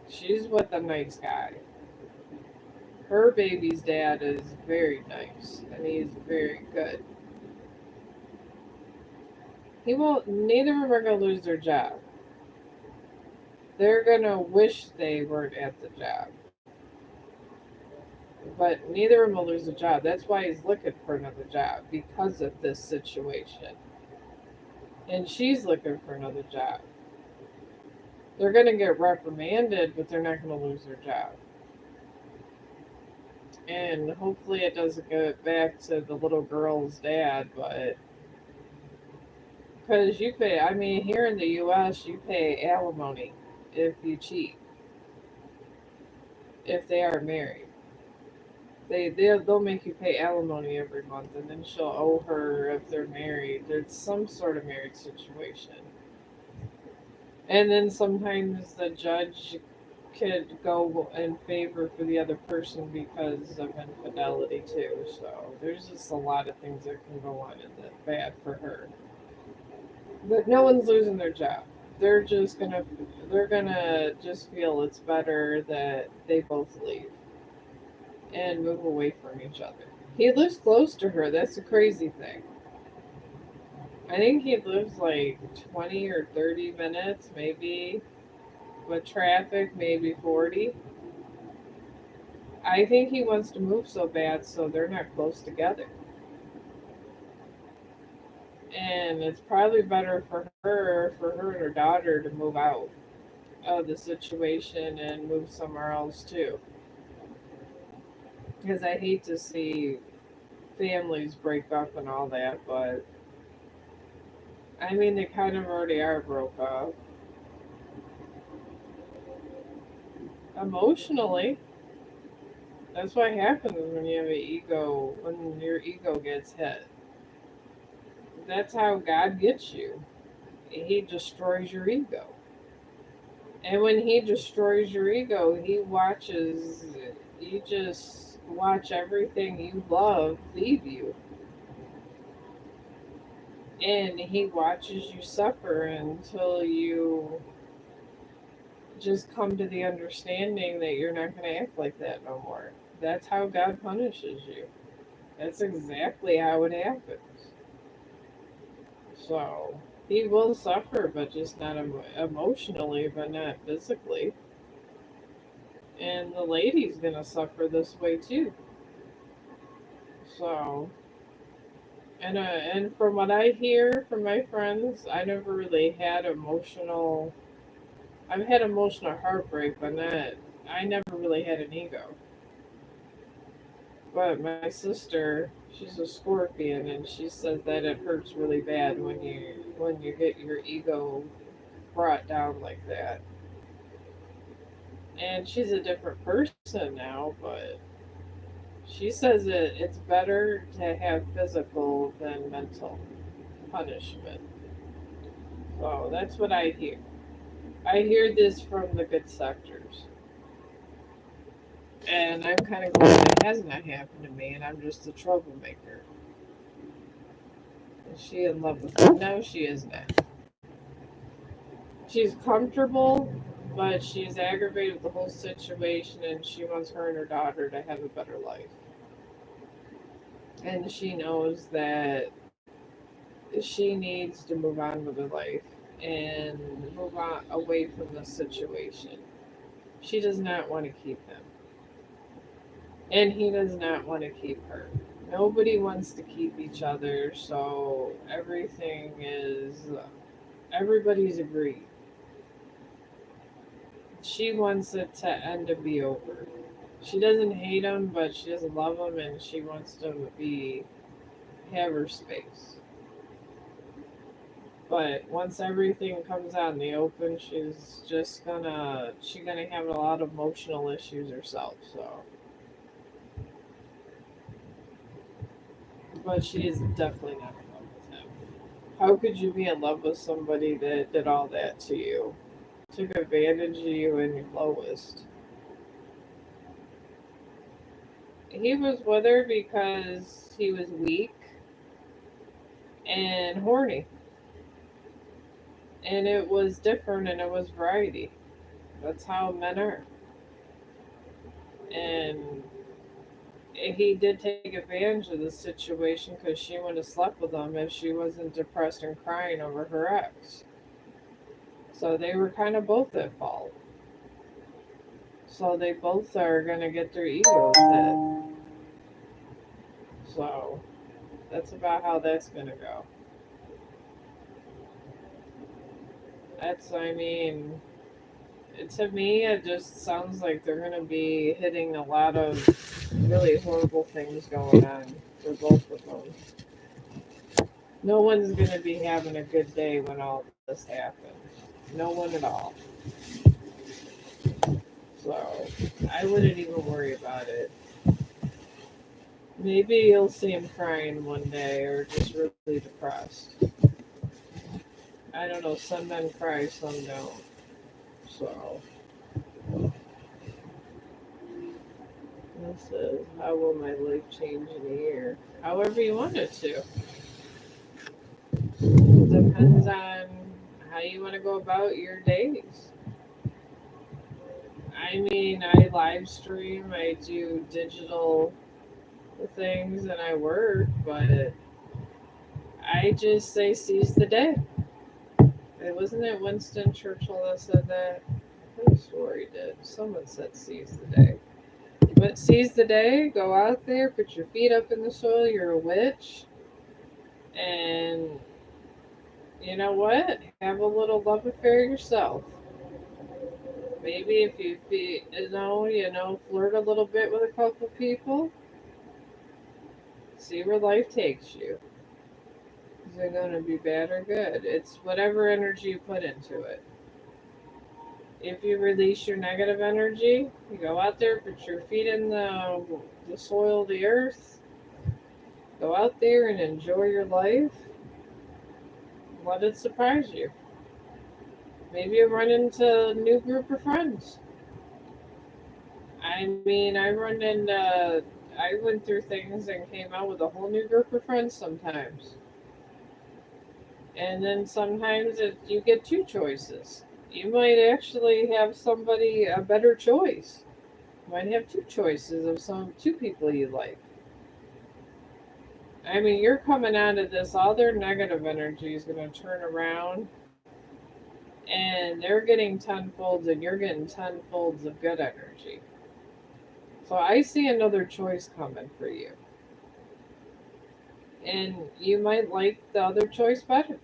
[SPEAKER 1] She's with a nice guy. Her baby's dad is very nice and he's very good. He won't. Neither of them are going to lose their job. They're going to wish they weren't at the job. But neither of them will lose a job. That's why he's looking for another job because of this situation. And she's looking for another job. They're going to get reprimanded, but they're not going to lose their job. And hopefully it doesn't go back to the little girl's dad, but because you pay, I mean, here in the U.S., you pay alimony if you cheat, if they are married. They'll make you pay alimony every month, and then she'll owe her if they're married. There's some sort of marriage situation, and then sometimes the judge could go in favor for the other person because of infidelity too. So there's just a lot of things that can go on and that's bad for her. But no one's losing their job. They're just gonna they're gonna just feel it's better that they both leave and move away from each other. He lives close to her. That's the crazy thing. I think he lives like 20 or 30 minutes, maybe with traffic, maybe 40. I think he wants to move so bad so they're not close together. And it's probably better for her and her daughter to move out of the situation and move somewhere else too. Because I hate to see families break up and all that, but I mean, they kind of already are broke up. Emotionally, that's what happens when you have an ego, when your ego gets hit. That's how God gets you. He destroys your ego. And when he destroys your ego, he watches, you just watch everything you love leave you. And he watches you suffer until you just come to the understanding that you're not going to act like that no more. That's how God punishes you. That's exactly how it happens. So he will suffer, but just not emotionally, but not physically. And the lady's going to suffer this way too. So, and from what I hear from my friends, I never really had emotional. I've had emotional heartbreak, but not. I never really had an ego. But my sister, she's a Scorpion, and she says that it hurts really bad when you get your ego brought down like that. And she's a different person now, but she says it's better to have physical than mental punishment. So that's what I hear. I hear this from the good sectors. And I'm kind of glad it has not happened to me, and I'm just a troublemaker. Is she in love with him? No, she is not. She's comfortable, but she's aggravated with the whole situation, and she wants her and her daughter to have a better life. And she knows that she needs to move on with her life and move on away from the situation. She does not want to keep him, and he does not want to keep her. Nobody wants to keep each other, so everybody's agreed. She wants it to end and be over. She doesn't hate him, but she doesn't love him, and she wants to be have her space. But once everything comes out in the open, she's gonna have a lot of emotional issues herself. So, but she is definitely not in love with him. How could you be in love with somebody that did all that to you? Took advantage of you in your lowest. He was with her because he was weak and horny. And it was different and it was variety. That's how men are. And he did take advantage of the situation because she wouldn't have slept with him if she wasn't depressed and crying over her ex. So they were kind of both at fault. So they both are going to get their egos hit. So that's about how that's going to go. I mean, To me, it just sounds like they're going to be hitting a lot of really horrible things going on for both of them. No one's going to be having a good day when all this happens. No one at all. So I wouldn't even worry about it. Maybe you'll see him crying one day or just really depressed. I don't know. Some men cry, some don't. So this is how will my life change in a year? However you want it to. Depends on how you want to go about your days. I mean, I live stream, I do digital things, and I work, but I just say seize the day. Wasn't it Winston Churchill that said that? I could have swore he did. Someone said seize the day. But seize the day, go out there, put your feet up in the soil, you're a witch, and you know what? Have a little love affair yourself. Maybe if you flirt a little bit with a couple people, see where life takes you. Is it going to be bad or good? It's whatever energy you put into it. If you release your negative energy, you go out there, put your feet in the soil, the earth, go out there and enjoy your life. Let it surprise you. Maybe you run into a new group of friends. I mean, I went through things and came out with a whole new group of friends sometimes. And then sometimes you get two choices. You might actually have somebody a better choice. You might have two choices of two people you like. I mean, you're coming out of this, all their negative energy is going to turn around, and they're getting tenfolds, and you're getting tenfolds of good energy. So I see another choice coming for you, and you might like the other choice better.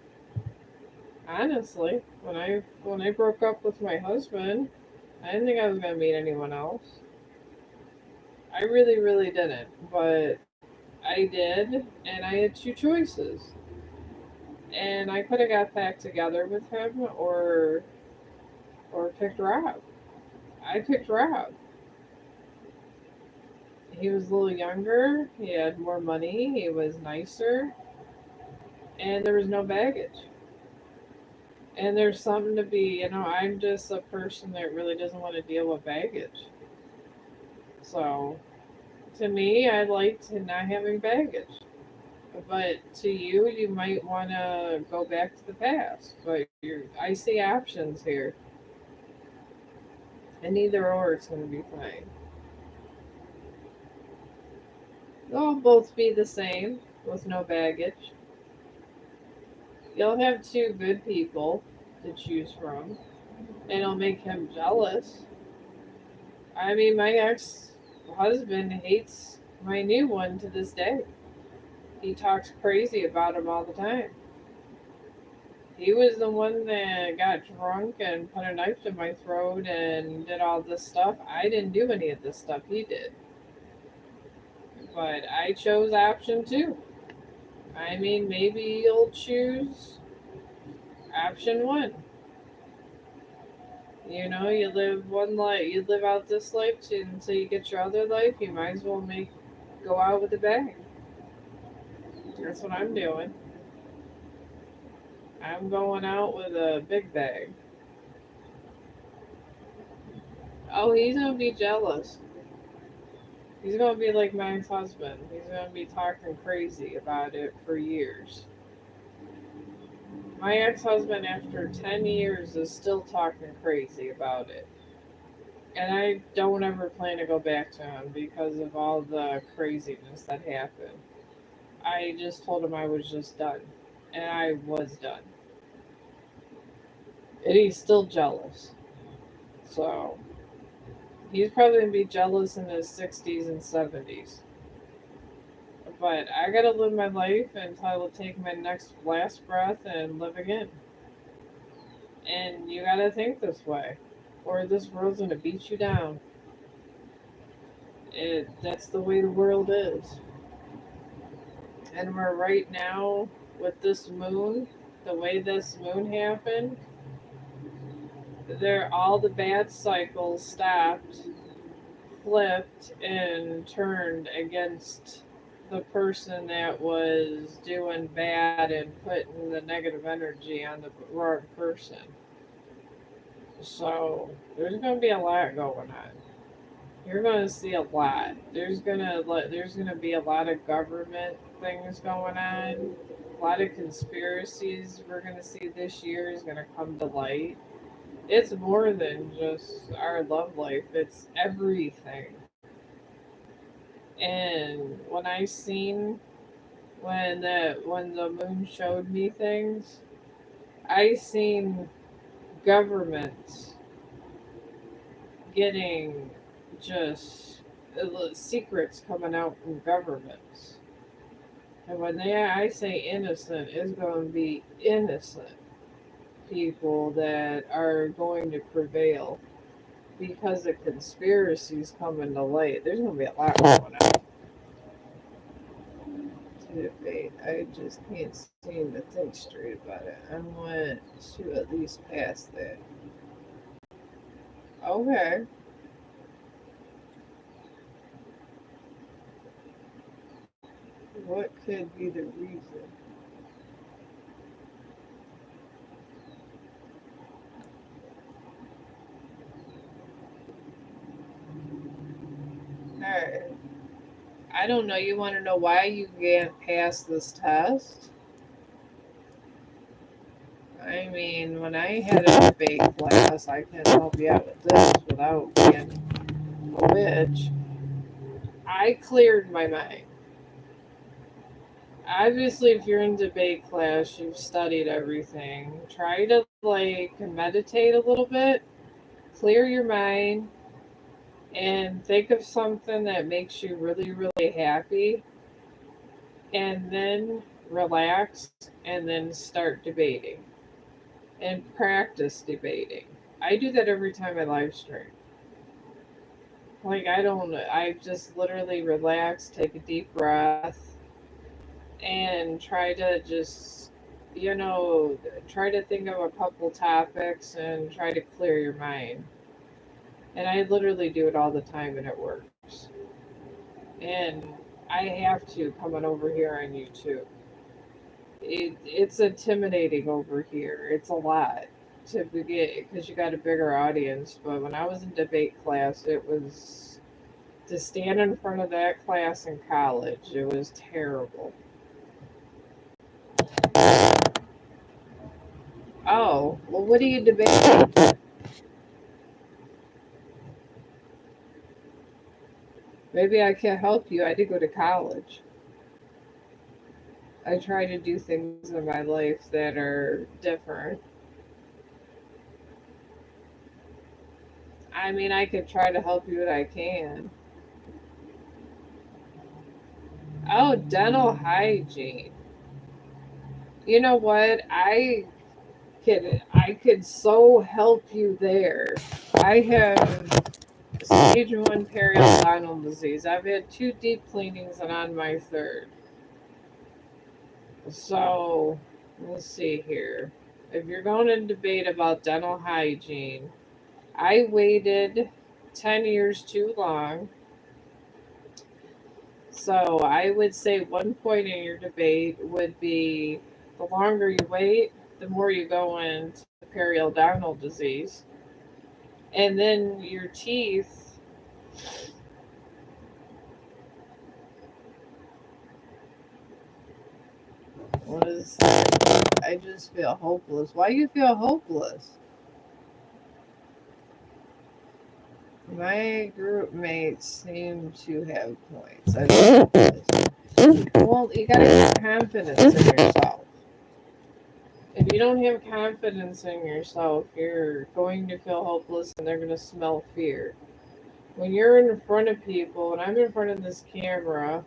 [SPEAKER 1] Honestly, when I broke up with my husband, I didn't think I was going to meet anyone else. I really, really didn't, but I did, and I had two choices, and I could have got back together with him or picked Rob. I picked Rob. He was a little younger. He had more money. He was nicer, and there was no baggage. And there's something to be, I'm just a person that really doesn't want to deal with baggage. So to me, I liked not having baggage. But to you, you might want to go back to the past. But I see options here, and either or it's going to be fine. They'll both be the same with no baggage. You'll have two good people to choose from, and it'll make him jealous. I mean, my ex husband hates my new one to this day. He talks crazy about him all the time. He was the one that got drunk and put a knife to my throat and did all this stuff. I didn't do any of this stuff, he did. But I chose option two. I mean, maybe you'll choose option one. You live one life, you live out this life until you get your other life. You might as well make go out with a bang. That's what I'm doing. I'm going out with a big bag. Oh, he's gonna be jealous. He's gonna be like my ex-husband. He's gonna be talking crazy about it for years. My ex-husband, after 10 years, is still talking crazy about it. And I don't ever plan to go back to him because of all the craziness that happened. I just told him I was just done. And I was done. And he's still jealous. So he's probably gonna be jealous in his 60s and 70s. But I gotta live my life until I will take my next last breath and live again. And you gotta think this way. or this world's gonna beat you down. That's the way the world is. And we're right now with this moon, the way this moon happened, there all the bad cycles stopped, flipped, and turned against the person that was doing bad and putting the negative energy on the wrong person. So there's going to be a lot going on. You're going to see a lot. There's gonna be a lot of government things going on. A lot of conspiracies we're going to see this year is going to come to light. It's more than just our love life. It's everything. And when the moon showed me things, I seen governments getting just secrets coming out from governments. And I say innocent, it's going to be innocent people that are going to prevail because the conspiracies coming to light. There's going to be a lot going on to debate. I just can't seem to think straight about it. I want to at least pass that. Okay. What could be the reason? Alright. I don't know. You want to know why you can't pass this test? I mean, when I had a debate class, I can help you out with this without being a witch. I cleared my mind. Obviously, if you're in debate class, you've studied everything. Try to like meditate a little bit, clear your mind, and think of something that makes you really, really happy, and then relax, and then start debating and practice debating. I do that every time I live stream. Like, I just literally relax, take a deep breath, and try to just, you know, try to think of a couple topics and try to clear your mind. And I literally do it all the time and it works. And I have to coming over here on YouTube. It's intimidating over here. It's a lot to begin because you got a bigger audience. But when I was in debate class, it was to stand in front of that class in college. It was terrible. Oh, well, what are you debating? Maybe I can help you. I did go to college. I try to do things in my life that are different. I mean, I could try to help you what I can. Oh, dental hygiene. You know what? I could so help you there. I have stage one periodontal disease. I've had two deep cleanings and on my third. So let's see here. If you're going to debate about dental hygiene, I waited 10 years too long. So I would say one point in your debate would be the longer you wait, the more you go into periodontal disease. And then your teeth, what is that? I just feel hopeless. Why do you feel hopeless? My group mates seem to have points. I don't know what it is. Well, you gotta have confidence in yourself. If you don't have confidence in yourself, you're going to feel hopeless and they're going to smell fear. When you're in front of people, and I'm in front of this camera,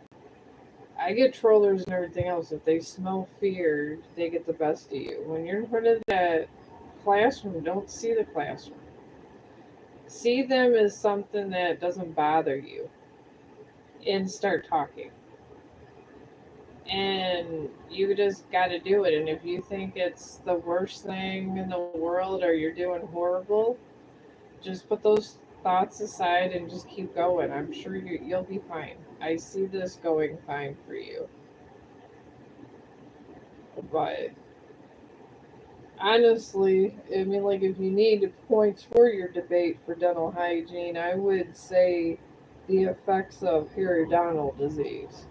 [SPEAKER 1] I get trollers and everything else. If they smell fear, they get the best of you. When you're in front of that classroom, don't see the classroom. See them as something that doesn't bother you and start talking. And you just got to do it. And if you think it's the worst thing in the world or you're doing horrible, just put those thoughts aside and just keep going. I'm sure you'll be fine. I see this going fine for you. But honestly, I mean, like, if you need points for your debate for dental hygiene, I would say the effects of periodontal disease.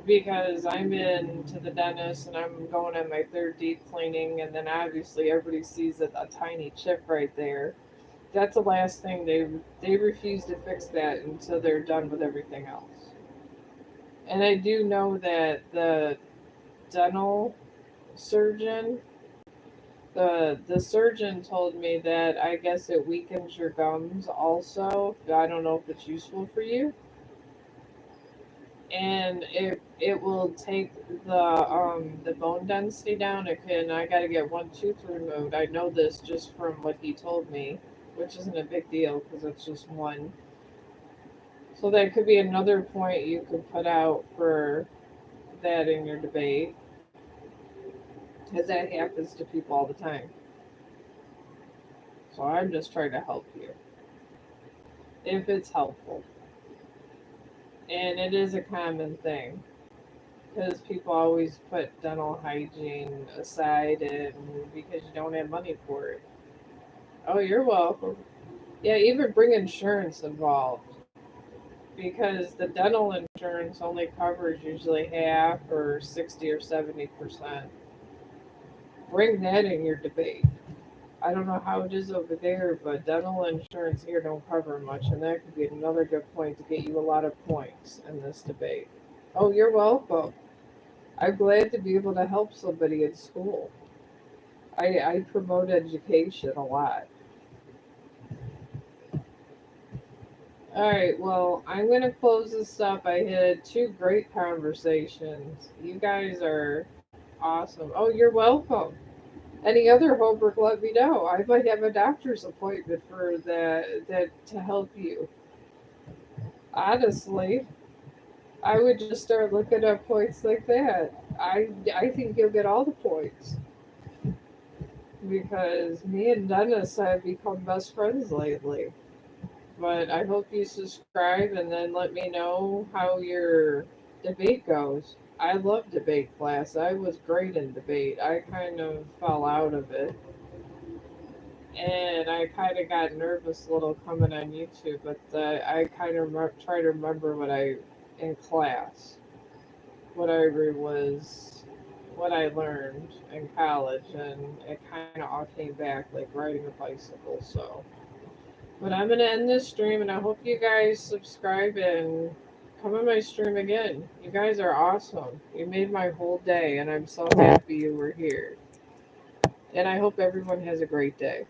[SPEAKER 1] Because I'm in to the dentist and I'm going on my third deep cleaning, and then obviously everybody sees a tiny chip right there. That's the last thing they refuse to fix that until they're done with everything else. And I do know that the dental surgeon, the surgeon told me that I guess it weakens your gums also. I don't know if it's useful for you, and it will take the bone density down. It can. I got to get one tooth removed. I know this just from what he told me, which isn't a big deal because it's just one. So that could be another point you could put out for that in your debate, because that happens to people all the time. So I'm just trying to help you if it's helpful, and it is a common thing because people always put dental hygiene aside and because you don't have money for it. Oh, you're welcome. Yeah, even bring insurance involved because the dental insurance only covers usually half or 60 or 70%. Bring that in your debate. I don't know how it is over there, but dental insurance here don't cover much, and that could be another good point to get you a lot of points in this debate. Oh, you're welcome. I'm glad to be able to help somebody in school. I promote education a lot. All right, well, I'm going to close this up. I had two great conversations. You guys are awesome. Oh, you're welcome. Any other homework, let me know. I might have a doctor's appointment for that to help you. Honestly, I would just start looking up points like that. I think you'll get all the points because me and Dennis have become best friends lately. But I hope you subscribe and then let me know how your debate goes. I love debate class. I was great in debate. I kind of fell out of it. And I kind of got nervous a little coming on YouTube, but I kind of try to remember what I in class, what what I learned in college, and it kind of all came back like riding a bicycle. So, but I'm gonna end this stream, and I hope you guys subscribe and come on my stream again. You guys are awesome. You made my whole day, and I'm so happy you were here. And I hope everyone has a great day.